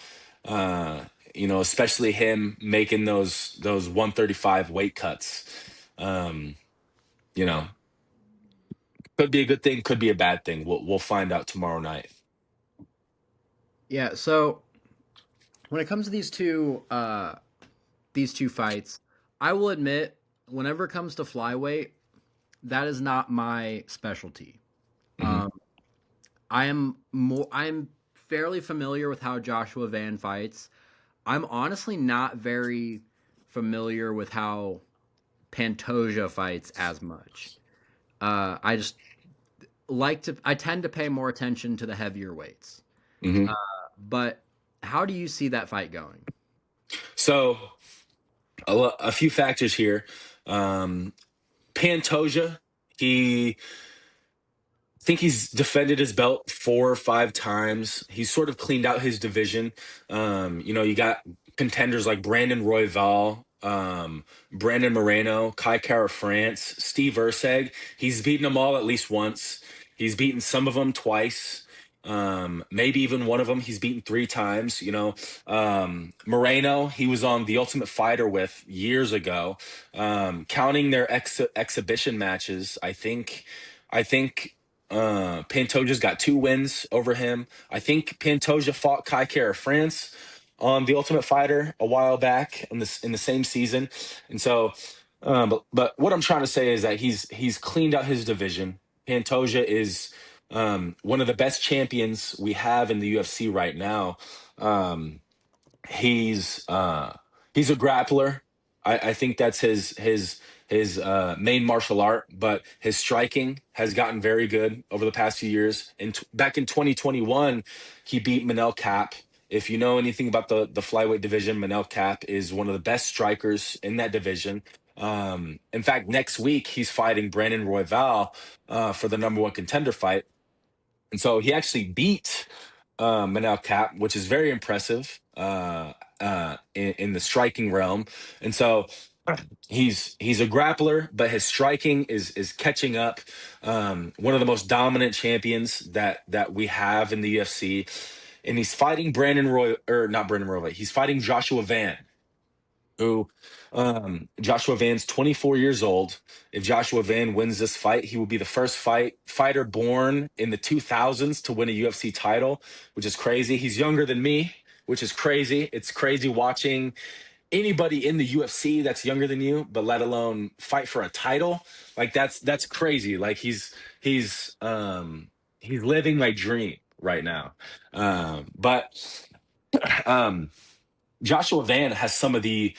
Especially him making those 135 weight cuts. Um, you know, could be a good thing, could be a bad thing. We'll find out tomorrow night. Yeah, so when it comes to these two fights, I will admit, whenever it comes to flyweight, that is not my specialty. Hmm. Um, I'm fairly familiar with how Joshua Van fights. I'm honestly not very familiar with how Pantoja fights as much. I just I tend to pay more attention to the heavier weights. Hmm. But how do you see that fight going? So a few factors here. Um, Pantoja, he think he's defended his belt 4 or 5 times. He's sort of cleaned out his division. You got contenders like Brandon Royval, Brandon Moreno, Kai Kara France, Steve Urseg. He's beaten them all at least once. He's beaten some of them twice. Maybe even one of them he's beaten 3 times. Moreno, he was on The Ultimate Fighter with years ago. Counting their exhibition matches, I think Pantoja's got 2 wins over him. I think Pantoja fought Kai Kara France on The Ultimate Fighter a while back in the same season, and so. But what I'm trying to say is that he's cleaned out his division. Pantoja is one of the best champions we have in the UFC right now. Um, He's he's a grappler. I think that's his main martial art, but his striking has gotten very good over the past few years. And back in 2021, he beat Manel Cap. If you know anything about the flyweight division, Manel Cap is one of the best strikers in that division. In fact, next week he's fighting Brandon Royval for the number one contender fight, and so he actually beat Manel Cap, which is very impressive in the striking realm. And so he's a grappler, but his striking is catching up. One of the most dominant champions that we have in the UFC, and he's fighting Brandon Roy or not Brandon Roy. He's fighting Joshua Van, who Joshua Van's 24 years old. If Joshua Van wins this fight, he will be the first fighter born in the 2000s to win a UFC title, which is crazy. He's younger than me, which is crazy. It's crazy watching anybody in the UFC that's younger than you, but let alone fight for a title. Like that's crazy. Like he's living my dream right now. But um Joshua Van has some of the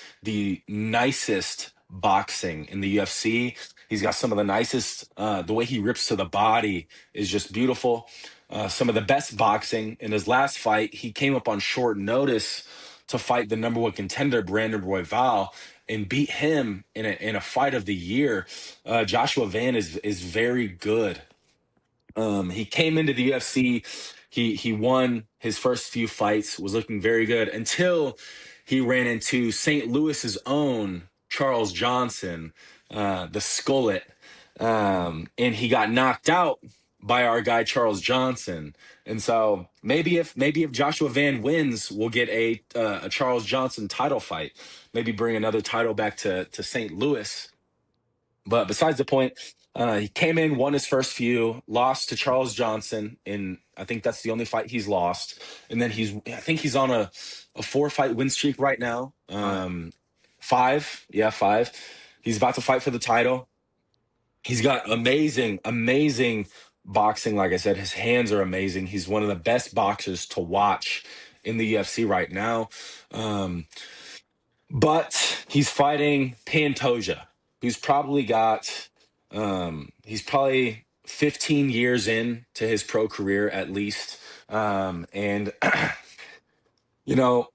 nicest boxing in the UFC. He's got some of the nicest. The way he rips to the body is just beautiful. Some of the best boxing. In his last fight, he came up on short notice to fight the number one contender, Brandon Royval, and beat him in a fight of the year. Joshua Van is very good. He came into the UFC. He won his first few fights, was looking very good until he ran into St. Louis's own Charles Johnson, the Skullet, and he got knocked out by our guy Charles Johnson. And so maybe if Joshua Van wins, we'll get a Charles Johnson title fight. Maybe bring another title back to St. Louis. But besides the point, he came in, won his first few, lost to Charles Johnson, and I think that's the only fight he's lost. And then I think he's on a 4-fight win streak right now. Five, yeah, 5. He's about to fight for the title. He's got amazing, amazing boxing. Like I said, his hands are amazing. He's one of the best boxers to watch in the UFC right now. But he's fighting Pantoja, who's probably he's probably 15 years in to his pro career at least. And you know,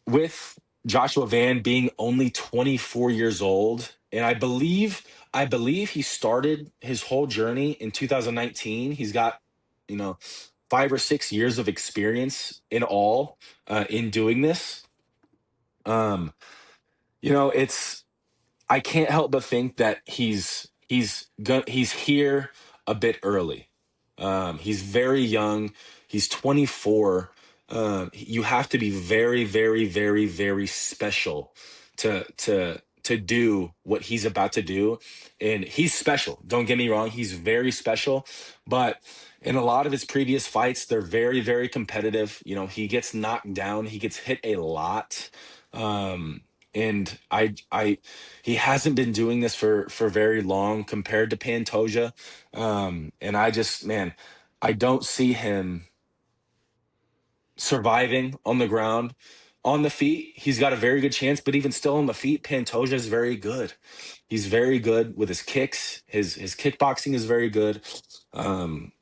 with Joshua Van being only 24 years old, and I believe he started his whole journey in 2019. He's got, you know, 5 or 6 years of experience in all in doing this. Um, it's I can't help but think that he's here a bit early. He's very young. He's 24. You have to be very, very, very, very special to do what he's about to do, and he's special. Don't get me wrong; he's very special. But in a lot of his previous fights, they're very, very competitive. He gets knocked down. He gets hit a lot. And he hasn't been doing this for very long compared to Pantoja. And man, I don't see him surviving on the ground. On the feet, he's got a very good chance, but even still on the feet, Pantoja is very good. He's very good with his kicks. His kickboxing is very good. And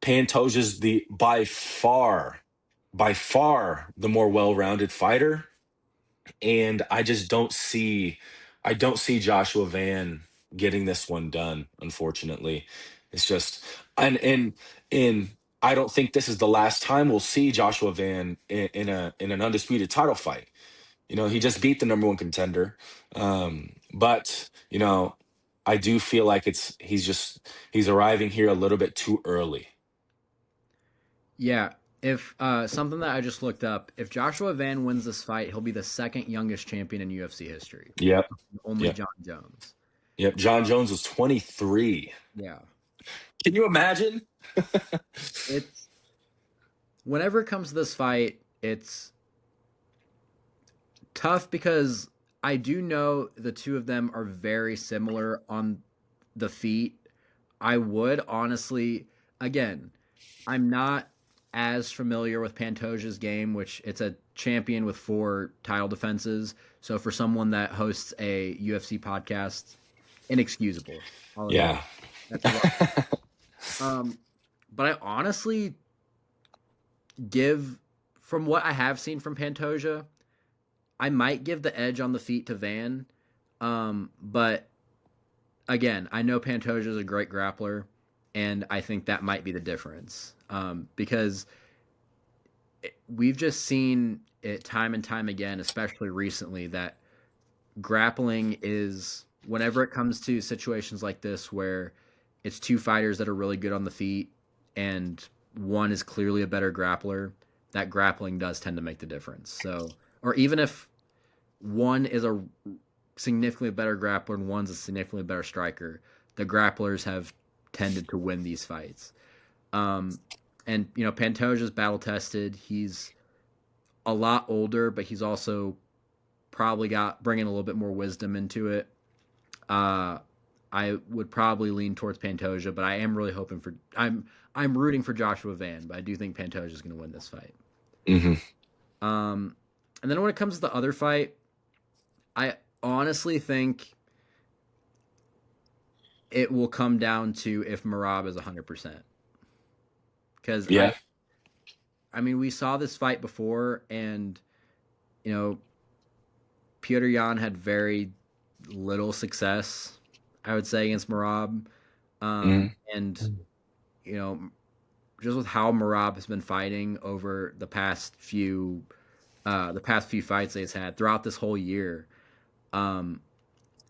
Pantoja's the by far the more well-rounded fighter, and I don't see Joshua Van getting this one done, unfortunately. It's just and I don't think this is the last time we'll see Joshua Van in an undisputed title fight. He just beat the number one contender. But I do feel like he's arriving here a little bit too early. Yeah. If something that I just looked up, if Joshua Van wins this fight, he'll be the second youngest champion in UFC history. Yep. Only Yep. John Jones. Yep. John Jones was 23. Yeah. Can you imagine? It's whenever it comes to this fight, it's tough because I do know the two of them are very similar on the feet. I would honestly, again, I'm not as familiar with Pantoja's game, which it's a champion with 4 title defenses. So for someone that hosts a UFC podcast, inexcusable. I'll admit. Yeah. That's a lot. But I honestly give, from what I have seen from Pantoja, I might give the edge on the feet to Van. But again, I know Pantoja is a great grappler, and I think that might be the difference. Because we've just seen it time and time again, especially recently, that grappling is, whenever it comes to situations like this where it's two fighters that are really good on the feet and one is clearly a better grappler, that grappling does tend to make the difference. So, or even if one is a significantly better grappler and one's a significantly better striker, the grapplers have tended to win these fights. And Pantoja's battle tested. He's a lot older, but he's also probably got bringing a little bit more wisdom into it. I would probably lean towards Pantoja, but I am really hoping for I'm rooting for Joshua Van, but I do think Pantoja is going to win this fight. Hmm. And then when it comes to the other fight, I honestly think it will come down to if Marab is 100%. Because Yeah. I mean, we saw this fight before, and you know, Petr Yan had very little success, I would say, against Marab. Mhm. And you know, just with how Marab has been fighting over the past few fights that he's had throughout this whole year, um,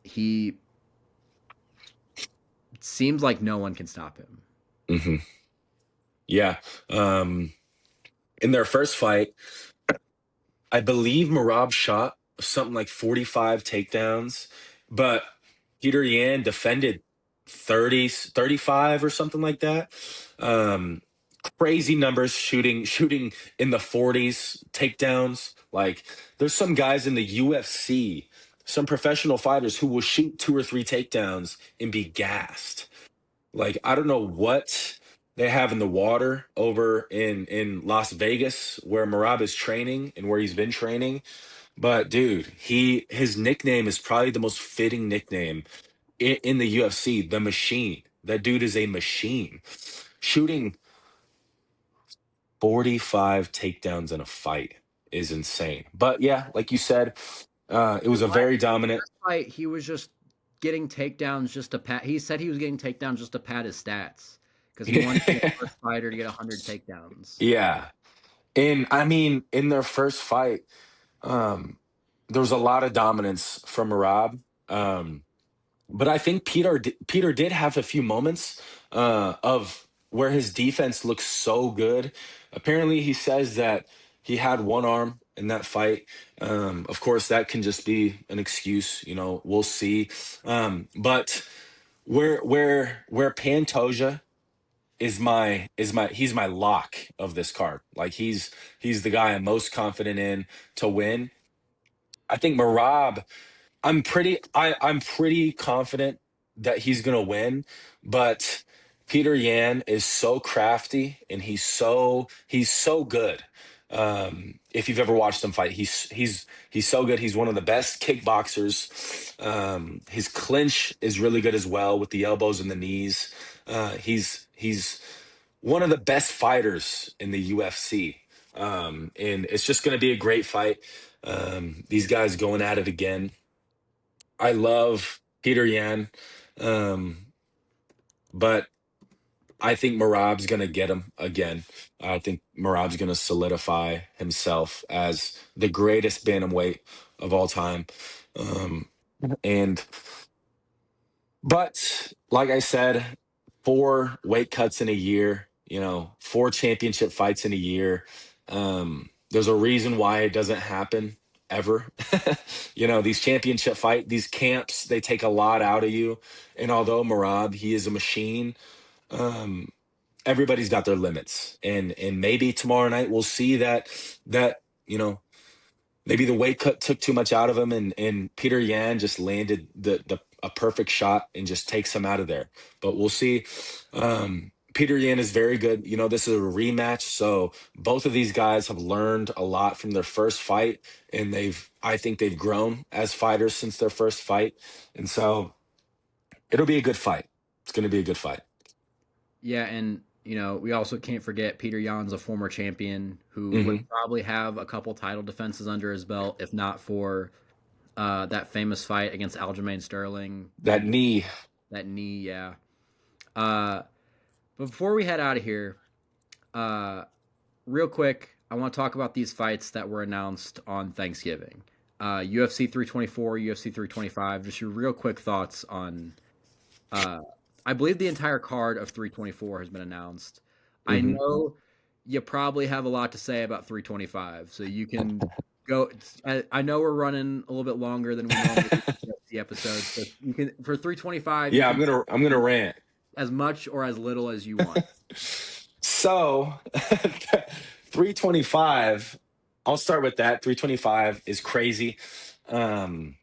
he seems like no one can stop him. Mhm. Yeah. Um, in their first fight, I believe Marab shot something like 45 takedowns, but Peter Yan defended 30, 35 or something like that. Um, Crazy numbers shooting in the 40s takedowns. Like there's some guys in the UFC, some professional fighters who will shoot 2 or 3 takedowns and be gassed. Like I don't know what they have in the water over in Las Vegas where Marab is training and where he's been training. But dude, his nickname is probably the most fitting nickname in the UFC, the Machine. That dude is a machine. Shooting 45 takedowns in a fight is insane. But yeah, like you said, it was a very dominant. Fight, he was just getting takedowns just to pat. He said he was getting takedowns just to pad his stats because he wanted to be the first fighter to get 100 takedowns. Yeah. And I mean, in their first fight, um, there was a lot of dominance from Marab. Um, but I think Peter did have a few moments of where his defense looks so good. Apparently, he says that he had one arm in that fight. Of course, that can just be an excuse. We'll see. But where Pantoja he's my lock of this card. Like he's the guy I'm most confident in to win. I think Marab I'm pretty confident that he's gonna win, but Peter Yan is so crafty and he's so good. If you've ever watched him fight, he's so good. He's one of the best kickboxers. His clinch is really good as well with the elbows and the knees. He's one of the best fighters in the UFC. And it's just going to be a great fight. These guys going at it again. I love Peter Yan, um, but I think Marab's going to get him again. I think Marab's going to solidify himself as the greatest bantamweight of all time. Um, and But like I said, 4 weight cuts in a year, 4 championship fights in a year. There's a reason why it doesn't happen ever. These camps, they take a lot out of you. And although Marab, he is a machine, um, everybody's got their limits. And maybe tomorrow night we'll see that, you know, maybe the weight cut took too much out of him, and Peter Yan just landed the a perfect shot and just takes him out of there. But we'll see. Peter Yan is very good. This is a rematch, so both of these guys have learned a lot from their first fight, and I think they've grown as fighters since their first fight, and so it'll be a good fight. It's going to be a good fight. Yeah, and we also can't forget Peter Yan's a former champion who would Hmm. probably have a couple title defenses under his belt if not for that famous fight against Aljamain Sterling That and knee. that knee. Yeah. Uh, but before we head out of here, uh, real quick, I want to talk about these fights that were announced on Thanksgiving. UFC 324, UFC 325. Just your real quick thoughts on. Uh, I believe the entire card of 324 has been announced. I Hmm. know you probably have a lot to say about 325, so you can go. I know we're running a little bit longer than we normally do the episodes, so you can for 325 you Yeah, can I'm gonna rant. as much or as little as you want. So 325, I'll start with that. 325 is crazy. Um,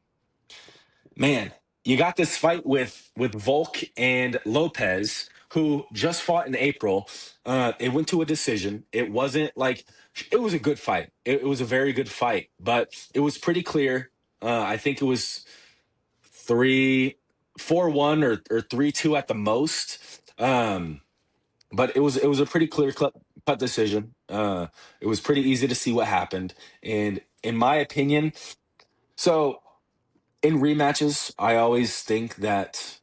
man, you got this fight with Volk and Lopez, who just fought in April. It went to a decision. It wasn't like it was a good fight. It was a very good fight, but it was pretty clear. I think it was 3-4-1 or 3-2 at the most. But it was a pretty clear cut decision. It was pretty easy to see what happened. And in my opinion, so in rematches, I always think that,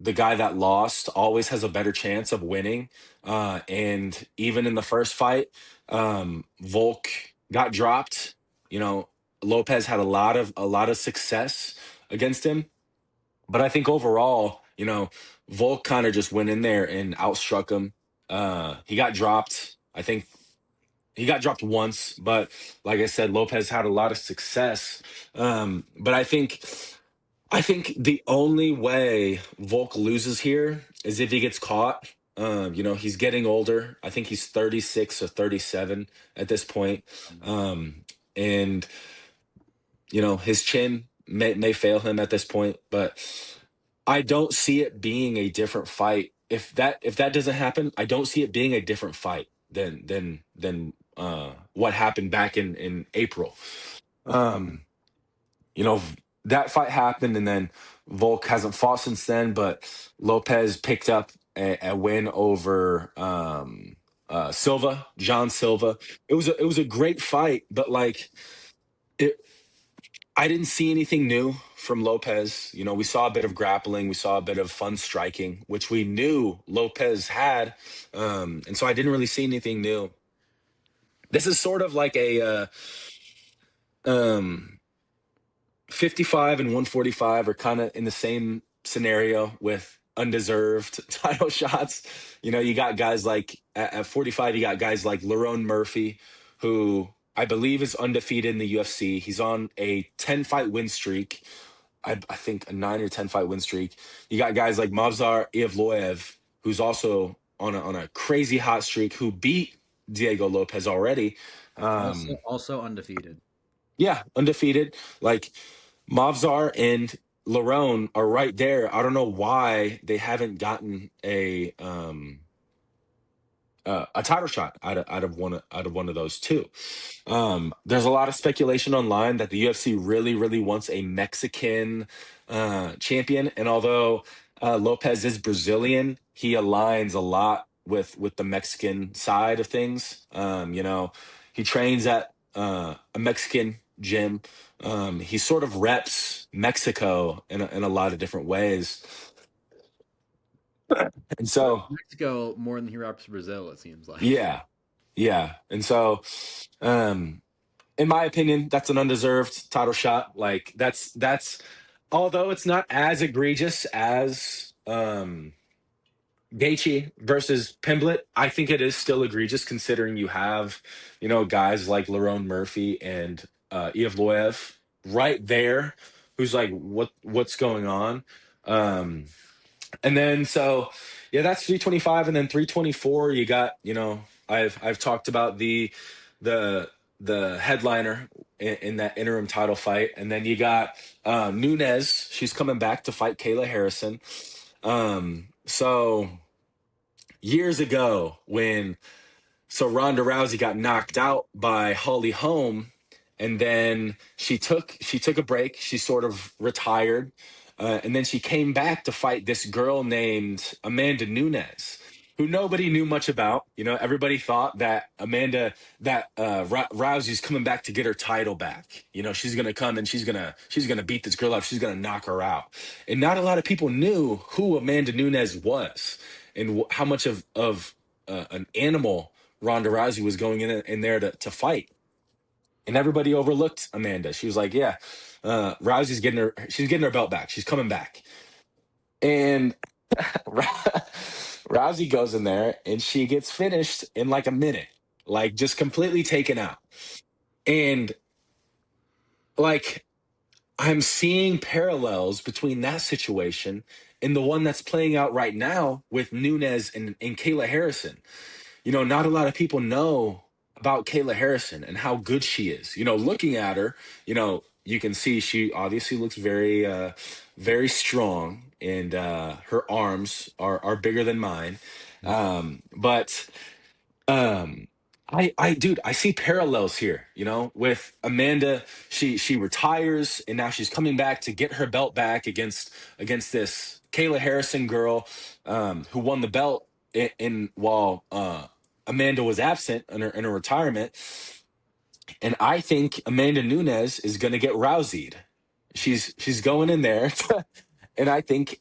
the guy that lost always has a better chance of winning. And even in the first fight, Volk got dropped. You know, Lopez had a lot of success against him. But I think overall, Volk kind of just went in there and outstruck him. He got dropped. I think he got dropped once, but like I said, Lopez had a lot of success. But I think the only way Volk loses here is if he gets caught. He's getting older. I think he's 36 or 37 at this point. And his chin may fail him at this point, but I don't see it being a different fight. If that doesn't happen, I don't see it being a different fight than what happened back in April. Um, you know, that fight happened, and then Volk hasn't fought since then. But Lopez picked up a win over Silva, John Silva. It was a great fight, but like it, I didn't see anything new from Lopez. We saw a bit of grappling, we saw a bit of fun striking, which we knew Lopez had, and so I didn't really see anything new. This is sort of like a um, 55 and 145 are kind of in the same scenario with undeserved title shots. You got guys like at 45, you got guys like Lerone Murphy, who I believe is undefeated in the UFC. He's on a 10 fight win streak. I think a 9 or 10 fight win streak. You got guys like Mavzar Evloev, who's also on a crazy hot streak, who beat Diego Lopez already. Also, Um, also undefeated. yeah, undefeated. Like Mavzar and Larone are right there. I don't know why they haven't gotten a title shot out of one of those two. There's a lot of speculation online that the UFC really, really wants a Mexican champion, and although Lopez is Brazilian, he aligns a lot with the Mexican side of things. He trains at a Mexican gym. He sort of reps Mexico in a lot of different ways, and so Mexico more than he reps Brazil, it seems like. yeah, yeah, and so. Um, in my opinion, that's an undeserved title shot. Like that's although it's not as egregious as Gaethje versus Pimblett, I think it is still egregious considering you have, guys like Lerone Murphy and Evloev right there, who's like, what's going on? Um, and then so yeah, that's 325, and then 324 you got, I've talked about the the headliner in that interim title fight, and then you got Nunez. She's coming back to fight Kayla Harrison. So years ago when Ronda Rousey got knocked out by Holly Holm, and then she took a break. She sort of retired, and then she came back to fight this girl named Amanda Nunes, who nobody knew much about. Everybody thought that Rousey's coming back to get her title back. She's gonna come and she's gonna beat this girl up. She's gonna knock her out, and not a lot of people knew who Amanda Nunes was and how much of an animal Ronda Rousey was going in there to fight, and everybody overlooked Amanda. She was like, "Yeah, she's getting her belt back. She's coming back." And Rousey goes in there and she gets finished in like a minute, like just completely taken out. And like I'm seeing parallels between that situation and the one that's playing out right now with Nunez and Kayla Harrison. Not a lot of people know about Kayla Harrison and how good she is. Looking at her, you can see she obviously looks very, very strong, and her arms are bigger than mine. But dude, I see parallels here. With Amanda, she retires, and now she's coming back to get her belt back against this Kayla Harrison girl, who won the belt in while Amanda was absent in her retirement, and I think Amanda Nunes is going to get Rouseyed. She's going in there, and I think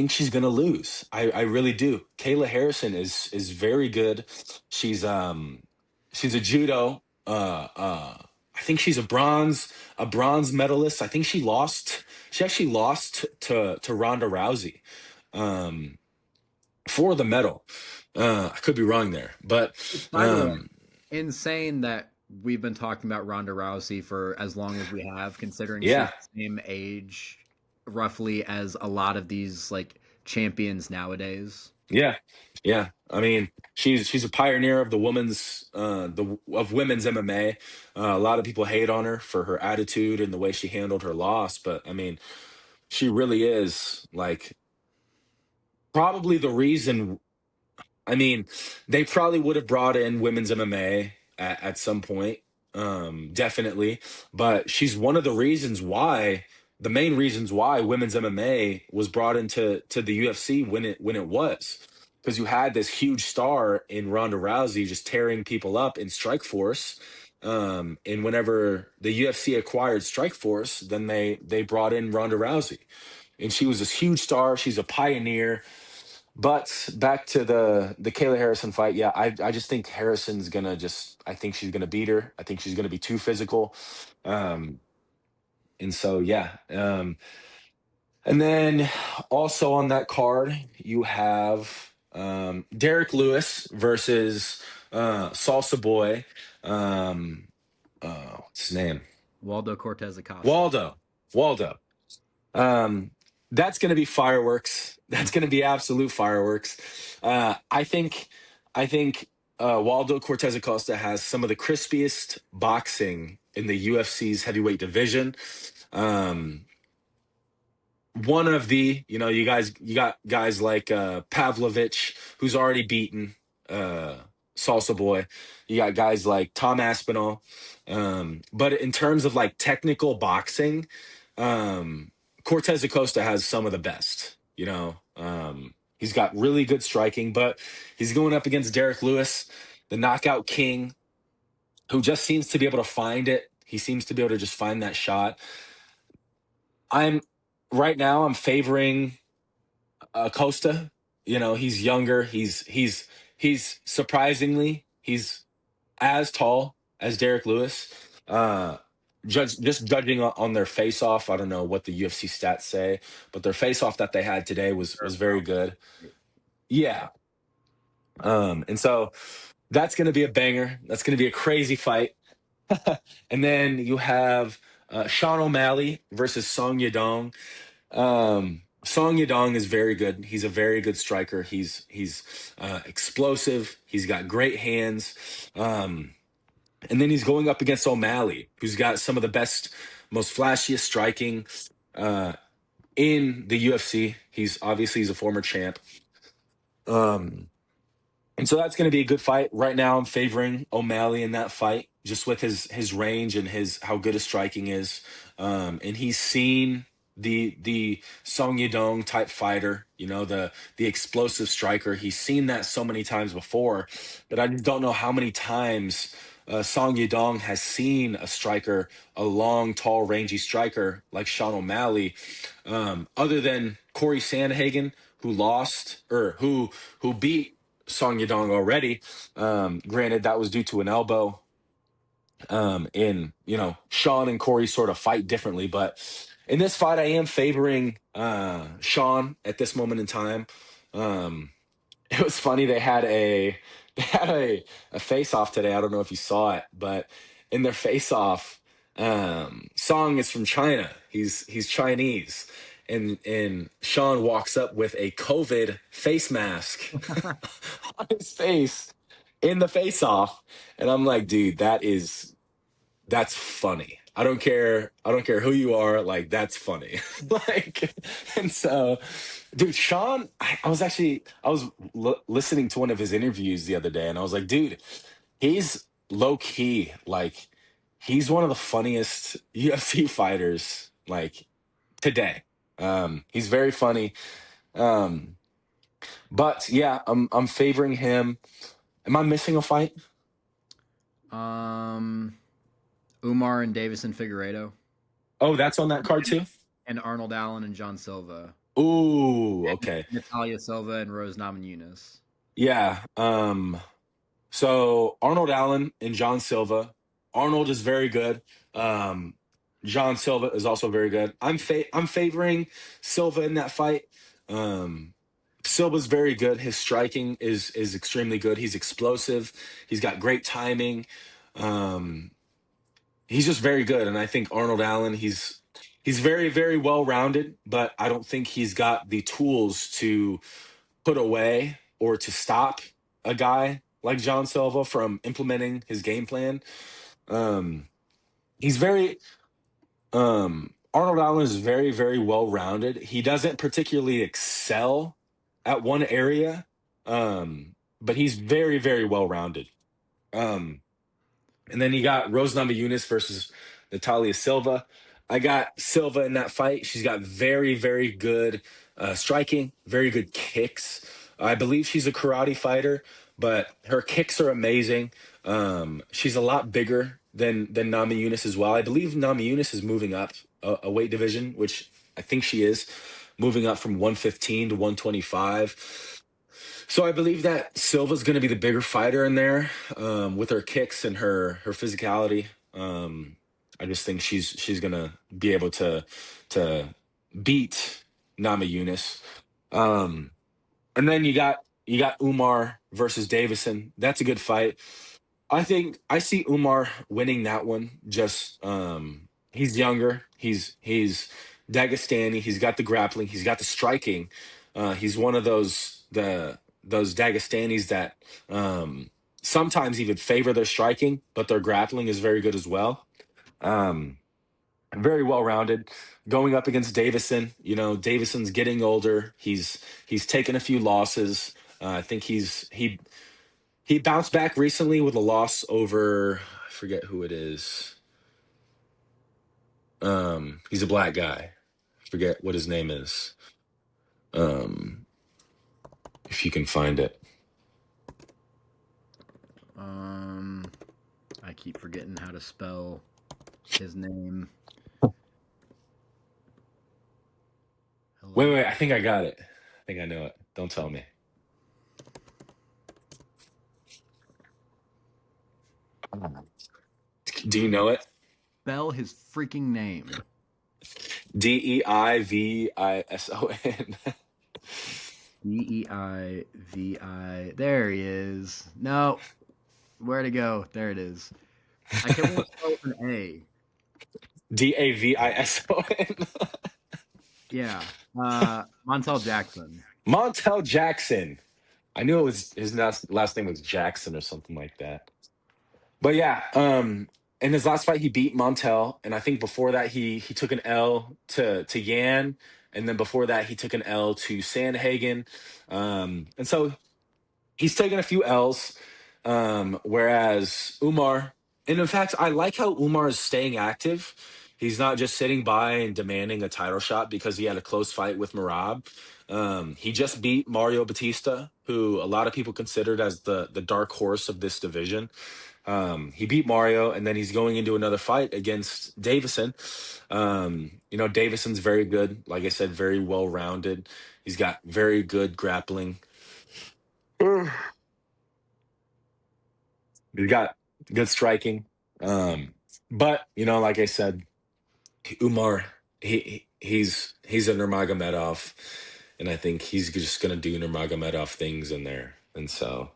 she's going to lose. I really do. Kayla Harrison is very good. She's a judo. I think she's a bronze medalist. I think she lost. She actually lost to Ronda Rousey um, for the medal. I could be wrong there, but By the way, um, insane that we've been talking about Ronda Rousey for as long as we have, considering she's yeah, the same age roughly as a lot of these like champions nowadays. yeah, yeah. I mean, she's a pioneer of the women's MMA. A lot of people hate on her for her attitude and the way she handled her loss, but I mean, she really is like probably the reason. I mean, they probably would have brought in women's MMA at some point, definitely. But she's one of the main reasons why women's MMA was brought into the UFC when it was, because you had this huge star in Ronda Rousey just tearing people up in Strikeforce. And whenever the UFC acquired Strikeforce, then they brought in Ronda Rousey, and she was this huge star. She's a pioneer. But back to the Kayla Harrison fight, yeah, I just think Harrison's gonna just I think she's gonna beat her. I think she's gonna be too physical. Um, and so yeah. And then also on that card, you have Derek Lewis versus Salsa Boy. What's his name? Waldo Cortez Acosta. Waldo. Waldo. Um, that's going to be fireworks. That's going to be absolute fireworks. I think Waldo Cortez Acosta has some of the crispiest boxing in the UFC's heavyweight division. Um, One of you got guys like Pavlovich, who's already beaten uh, Salsa Boy. You got guys like Tom Aspinall. But in terms of like technical boxing, um, Cortez Acosta has some of the best. He's got really good striking, but he's going up against Derek Lewis, the knockout king, who just seems to be able to find it. He seems to be able to just find that shot. I'm right now. I'm favoring Acosta. He's younger. He's surprisingly he's as tall as Derek Lewis. Uh, just judging on their face off, I don't know what the UFC stats say, but their face off that they had today was very good. Yeah. And so that's going to be a banger. That's going to be a crazy fight. And then you have Sean O'Malley versus Song Yadong. Song Yadong is very good. He's a very good striker. He's explosive. He's got great hands. And then he's going up against O'Malley, who's got some of the best, most flashiest striking uh, in the UFC. He's a former champ. Um, and so that's going to be a good fight. Right now, I'm favoring O'Malley in that fight, just with his range and his how good his striking is. And he's seen the Song Yadong type fighter, the explosive striker. He's seen that so many times before, but I don't know how many times Song Yadong has seen a striker, a long, tall, rangy striker like Sean O'Malley, other than Corey Sandhagen, who lost or who beat Song Yadong already. Granted, that was due to an elbow. Sean and Corey sort of fight differently, but in this fight, I am favoring Sean at this moment in time. Um, it was funny. They had a face off today. I don't know if you saw it, but in their face off, Song is from China. He's Chinese, and Sean walks up with a COVID face mask on his face in the face off, and I'm like, dude, that's funny. I don't care who you are. Like, that's funny. Like, and so, dude, Sean, I was listening to one of his interviews the other day, and I was like, dude, he's low key. Like, he's one of the funniest UFC fighters, like, today. He's very funny. Um, but yeah, I'm favoring him. Am I missing a fight? Um, Umar and Davison Figueiredo, Oh, that's on that card too? and Arnold Allen and John Silva, Ooh, and okay. Natalia Silva and Rose Namajunas. Yeah. So Arnold Allen and John Silva. Arnold is very good. Um, John Silva is also very good. I'm favoring Silva in that fight. Um, Silva's very good. His striking is extremely good. He's explosive. He's got great timing. Um, he's just very good. And I think Arnold Allen, he's very, very well rounded, but I don't think he's got the tools to put away or to stop a guy like John Silva from implementing his game plan. Um, he's very Arnold Allen is very, very well rounded. He doesn't particularly excel at one area, but he's very, very well rounded. Um, And then you got Rose Namajunas versus Natalia Silva. I got Silva in that fight. She's got very, very good striking, very good kicks. I believe she's a karate fighter, but her kicks are amazing. She's a lot bigger than Namajunas as well. I believe Namajunas is moving up a weight division, which I think she is, moving up from 115 to 125. So I believe that Silva's going to be the bigger fighter in there, with her kicks and her physicality. I just think she's going to be able to beat Nama Yunus. Um, and then you got Umar versus Davison. That's a good fight. I think I see Umar winning that one. Just he's younger. He's Dagestani. He's got the grappling. He's got the striking. He's one of those Dagestanis that sometimes even favor their striking, but their grappling is very good as well. Um, Very well rounded. Going up against Davison, Davison's getting older. He's taken a few losses. I think he bounced back recently with a loss over, I forget who it is. He's a black guy. I forget what his name is. Um, if you can find it. Um, I keep forgetting how to spell his name. Wait, Hello. wait, I think I got it. I think I know it. Don't tell me. Do you know it? Spell his freaking name. Deivison. Deivi. There he is. No, where to go? There it is. I can't want to spell with an A. Davison. Yeah. Montel Jackson. Montel Jackson. I knew it was his last name was Jackson or something like that. But yeah, in his last fight he beat Montel, and I think before that he took an L to Yan, and then before that he took an L to Sandhagen, and so he's taken a few L's, whereas Umar, and in fact, I like how Umar is staying active. He's not just sitting by and demanding a title shot because he had a close fight with Marab. He just beat Mario Batista, who a lot of people considered as the dark horse of this division. He beat Mario, and then he's going into another fight against Davison. Davison's very good. Like I said, very well rounded. He's got very good grappling. He's got good striking. But like I said, Umar, he's a Nurmagomedov, and I think he's just gonna do Nurmagomedov things in there. And so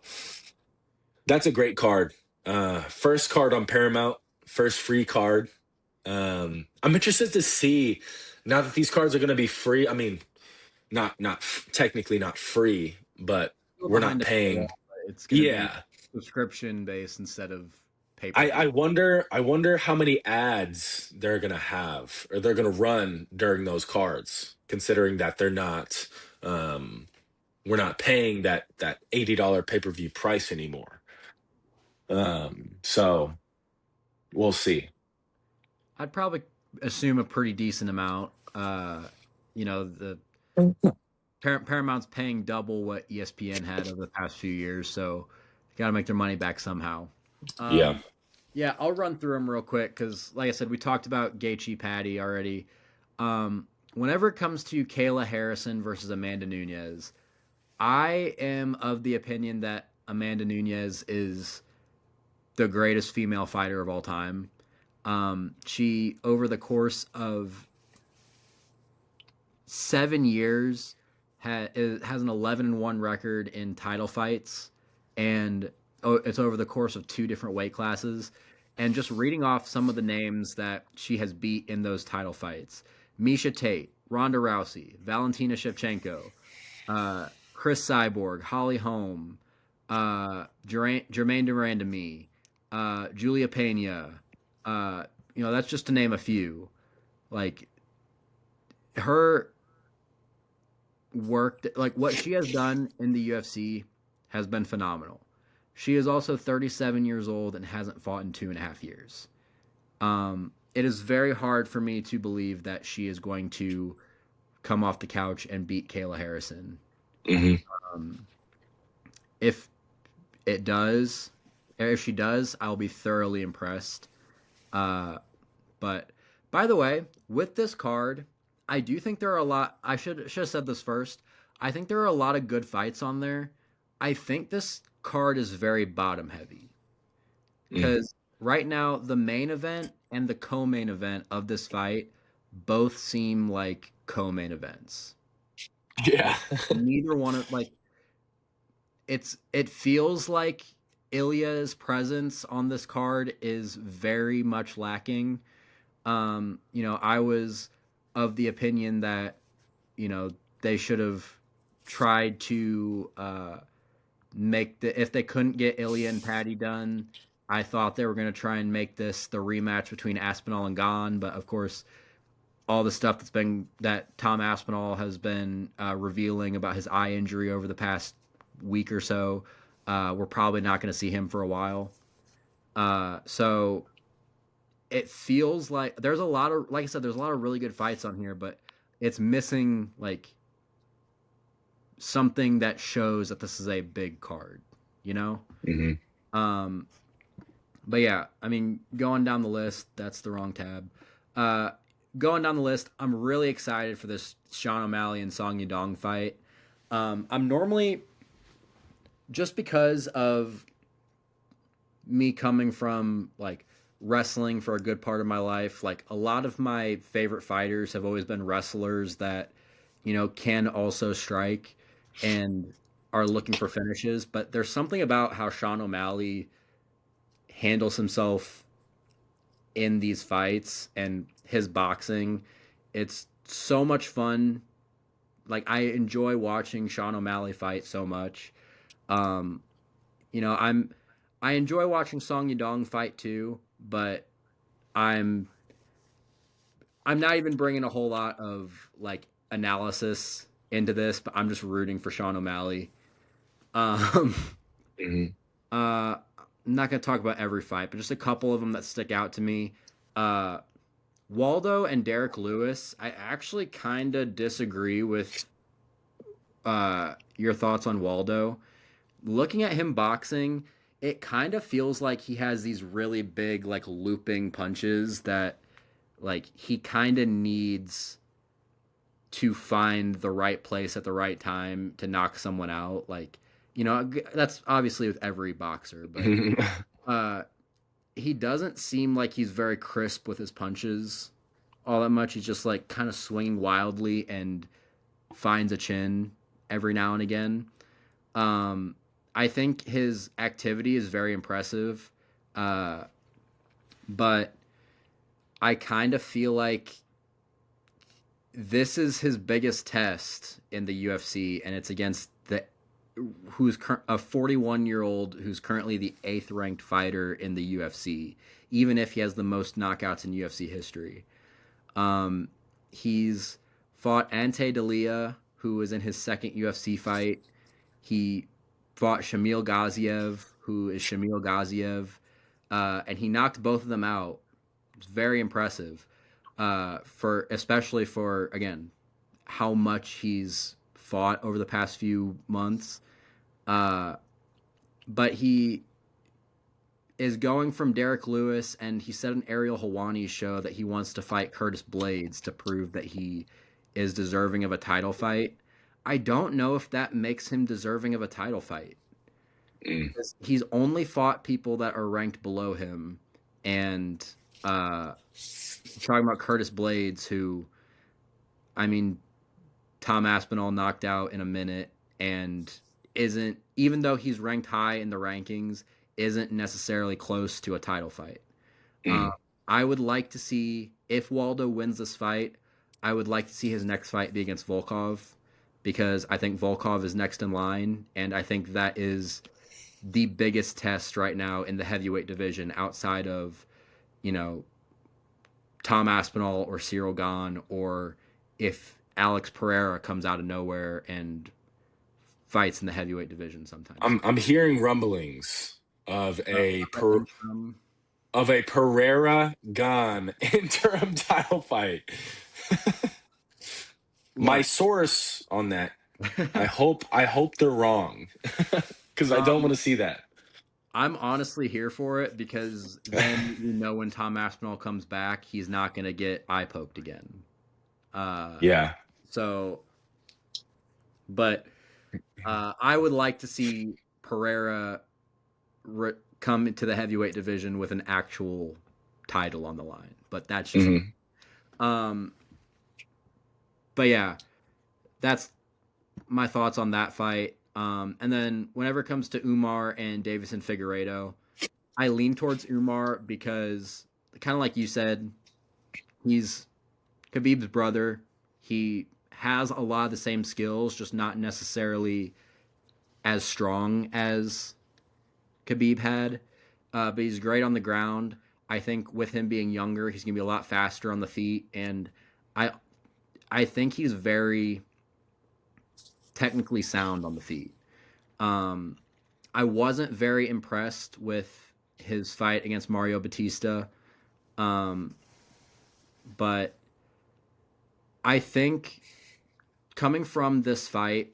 that's a great card. First card on Paramount, first free card. I'm interested to see now that these cards are gonna be free. I mean, not technically not free, but Still we're not behind the paywall, paying. but it's going to be Yeah, subscription based instead of pay per I view. wonder how many ads they're gonna have or they're gonna run during those cards, considering that they're not we're not paying that $80 pay-per-view price anymore. So we'll see. I'd probably assume a pretty decent amount. The Paramount's paying double what ESPN had over the past few years, so got to make their money back somehow. Yeah. Yeah, I'll run through them real quick because, like I said, we talked about Gaethje Patty already. Whenever it comes to Kayla Harrison versus Amanda Nunes, I am of the opinion that Amanda Nunes is the greatest female fighter of all time. She, over the course of 7 years, has an 11-1 record in title fights, and it's over the course of two different weight classes. And just reading off some of the names that she has beat in those title fights: Misha Tate, Ronda Rousey, Valentina Shevchenko, Chris Cyborg, Holly Holm, Jermaine Durandamy, Julia Pena. That's just to name a few. Like her work, like what she has done in the UFC, has been phenomenal. She is also 37 years old and hasn't fought in 2.5 years. It is very hard for me to believe that she is going to come off the couch and beat Kayla Harrison. Hmm. Um, if it does, if she does, I'll be thoroughly impressed. Uh, but by the way, with this card, I do think there are a lot. I should have said this first. I think there are a lot of good fights on there. I think this card is very bottom heavy Mm. because right now the main event and the co-main event of this fight both seem like co-main events. Yeah. Neither one of like it feels like Ilya's presence on this card is very much lacking. I was of the opinion that, they should have tried to make if they couldn't get Ilya and Patty done, I thought they were going to try and make this the rematch between Aspinall and Gon, but of course, all the stuff that Tom Aspinall has been revealing about his eye injury over the past week or so, we're probably not going to see him for a while. So it feels like there's a lot of, like I said, there's a lot of really good fights on here, but it's missing like something that shows that this is a big card, you know? Hmm. Um, but yeah, I mean, going down the list, that's the wrong tab. Uh, Going down the list, I'm really excited for this Sean O'Malley and Song Yadong fight. I'm normally, just because of me coming from like wrestling for a good part of my life, like a lot of my favorite fighters have always been wrestlers that, can also strike and are looking for finishes. But there's something about how Sean O'Malley handles himself in these fights and his boxing. It's so much fun. Like I enjoy watching Sean O'Malley fight so much. Um, you know, I'm I enjoy watching Song Yadong fight too, but I'm I'm not even bringing a whole lot of like analysis into this, but I'm just rooting for Sean O'Malley. Um, Hmm. I'm not going to talk about every fight, but just a couple of them that stick out to me. Uh, Waldo and Derek Lewis, I actually kind of disagree with your thoughts on Waldo. Looking at him boxing, it kind of feels like he has these really big, like looping punches that, like, he kind of needs to find the right place at the right time to knock someone out. Like, that's obviously with every boxer, but uh, he doesn't seem like he's very crisp with his punches all that much. He's just like kind of swinging wildly and finds a chin every now and again. Um, I think his activity is very impressive, uh, but I kind of feel like this is his biggest test in the UFC, and it's against a 41-year-old who's currently the eighth ranked fighter in the UFC, even if he has the most knockouts in UFC history. Um, he's fought Ante Dalia, who was in his second UFC fight. He fought Shamil Gaziev, who is Shamil Gaziev, and he knocked both of them out. It's very impressive, for especially for again how much he's fought over the past few months. Uh, but he is going from Derek Lewis, and he said on Ariel Helwani's show that he wants to fight Curtis Blades to prove that he is deserving of a title fight. I don't know if that makes him deserving of a title fight. Mm. He's only fought people that are ranked below him, and talking about Curtis Blades, who, I mean, Tom Aspinall knocked out in a minute, and isn't, even though he's ranked high in the rankings, isn't necessarily close to a title fight. Uh, Mm. I would like to see, if Waldo wins this fight, I would like to see his next fight be against Volkov, because I think Volkov is next in line, and I think that is the biggest test right now in the heavyweight division outside of, you know, Tom Aspinall or Cyril Gahn, or if Alex Pereira comes out of nowhere and fights in the heavyweight division sometime soon. I'm hearing rumblings of Interim. of a Pereira Gahn interim title fight. My Look, source on that, I hope they're wrong, because I don't um, want to see that. I'm honestly here for it, because then you know when Tom Aspinall comes back, he's not going to get eye poked again. Uh, Yeah. so, but I would like to see Pereira come into the heavyweight division with an actual title on the line. But that's just, Hmm. um, but yeah, that's my thoughts on that fight. And then whenever it comes to Umar and Davison Figueiredo, I lean towards Umar because, kind of like you said, he's Khabib's brother. He has a lot of the same skills, just not necessarily as strong as Khabib had. But he's great on the ground. I think with him being younger, he's gonna be a lot faster on the feet, and I I think he's very technically sound on the feet. Um, I wasn't very impressed with his fight against Mario Batista, um, but I think coming from this fight,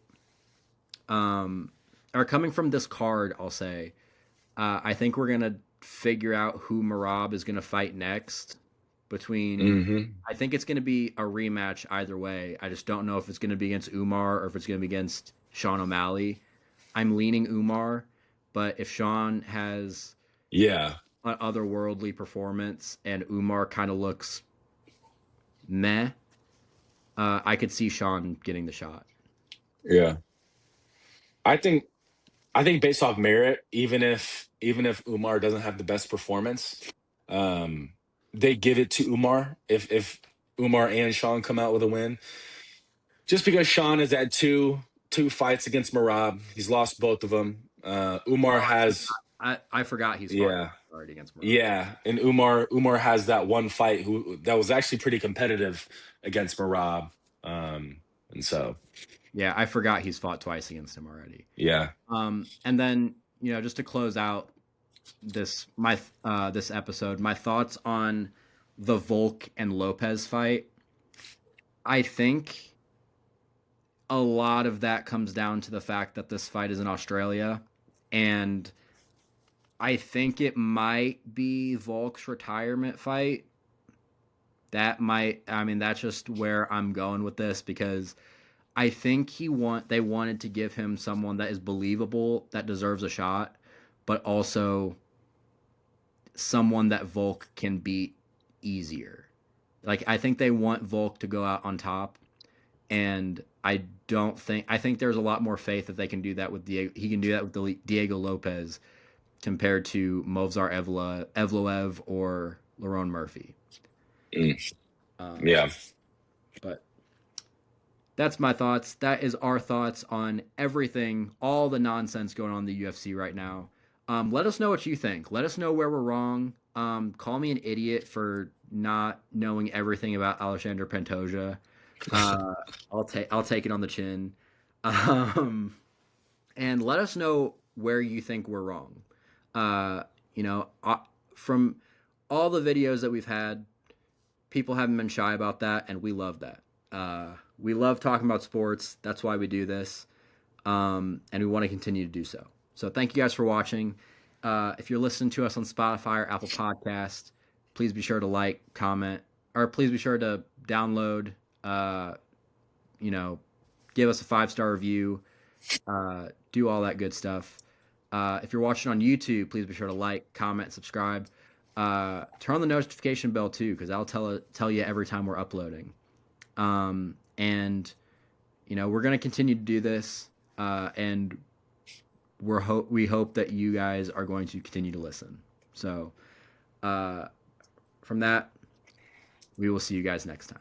um, or coming from this card, I'll say, I think we're gonna figure out who Marab is gonna fight next. Between, Hmm. I think it's gonna be a rematch either way. I just don't know if it's gonna be against Umar or if it's gonna be against Sean O'Malley. I'm leaning Umar, but if Sean has Yeah. an otherworldly performance and Umar kind of looks meh, I could see Sean getting the shot. Yeah. I think I think based off merit, even if Umar doesn't have the best performance, um, they give it to Umar if Umar and Sean come out with a win. Just because Sean has had two fights against Marab, he's lost both of them. Umar has, I forgot he's fought yeah, already against Marab. yeah, and Umar has that one fight who that was actually pretty competitive against Marab, and so Yeah, I forgot he's fought twice against him already. yeah. And then, just to close out this episode, my thoughts on the Volk and Lopez fight. I think a lot of that comes down to the fact that this fight is in Australia, and I think it might be Volk's retirement fight. I mean, that's just where I'm going with this, because I think they wanted to give him someone that is believable, that deserves a shot, but also someone that Volk can beat easier. Like, I think they want Volk to go out on top, and I think there's a lot more faith that they can do that with Diego. He can do that with Diego Lopez compared to Movsar Evloev or Lerone Murphy. Mm, Um, yeah. but that's my thoughts. That is our thoughts on everything, all the nonsense going on in the UFC right now. Let us know what you think. Let us know where we're wrong. Call me an idiot for not knowing everything about Alexander Pantoja. Uh, I'll take it on the chin. Um, and let us know where you think we're wrong. Uh, you know, from all the videos that we've had, people haven't been shy about that, and we love that. We love talking about sports. That's why we do this, and we want to continue to do so. So thank you guys for watching. If you're listening to us on Spotify or Apple Podcast, please be sure to like, comment, or please be sure to download. Uh, you know, give us a 5-star review. Do all that good stuff. If you're watching on YouTube, please be sure to like, comment, subscribe. Turn on the notification bell too, because I'll tell you every time we're uploading. And we're gonna continue to do this, and we hope that you guys are going to continue to listen. So, from that, we will see you guys next time.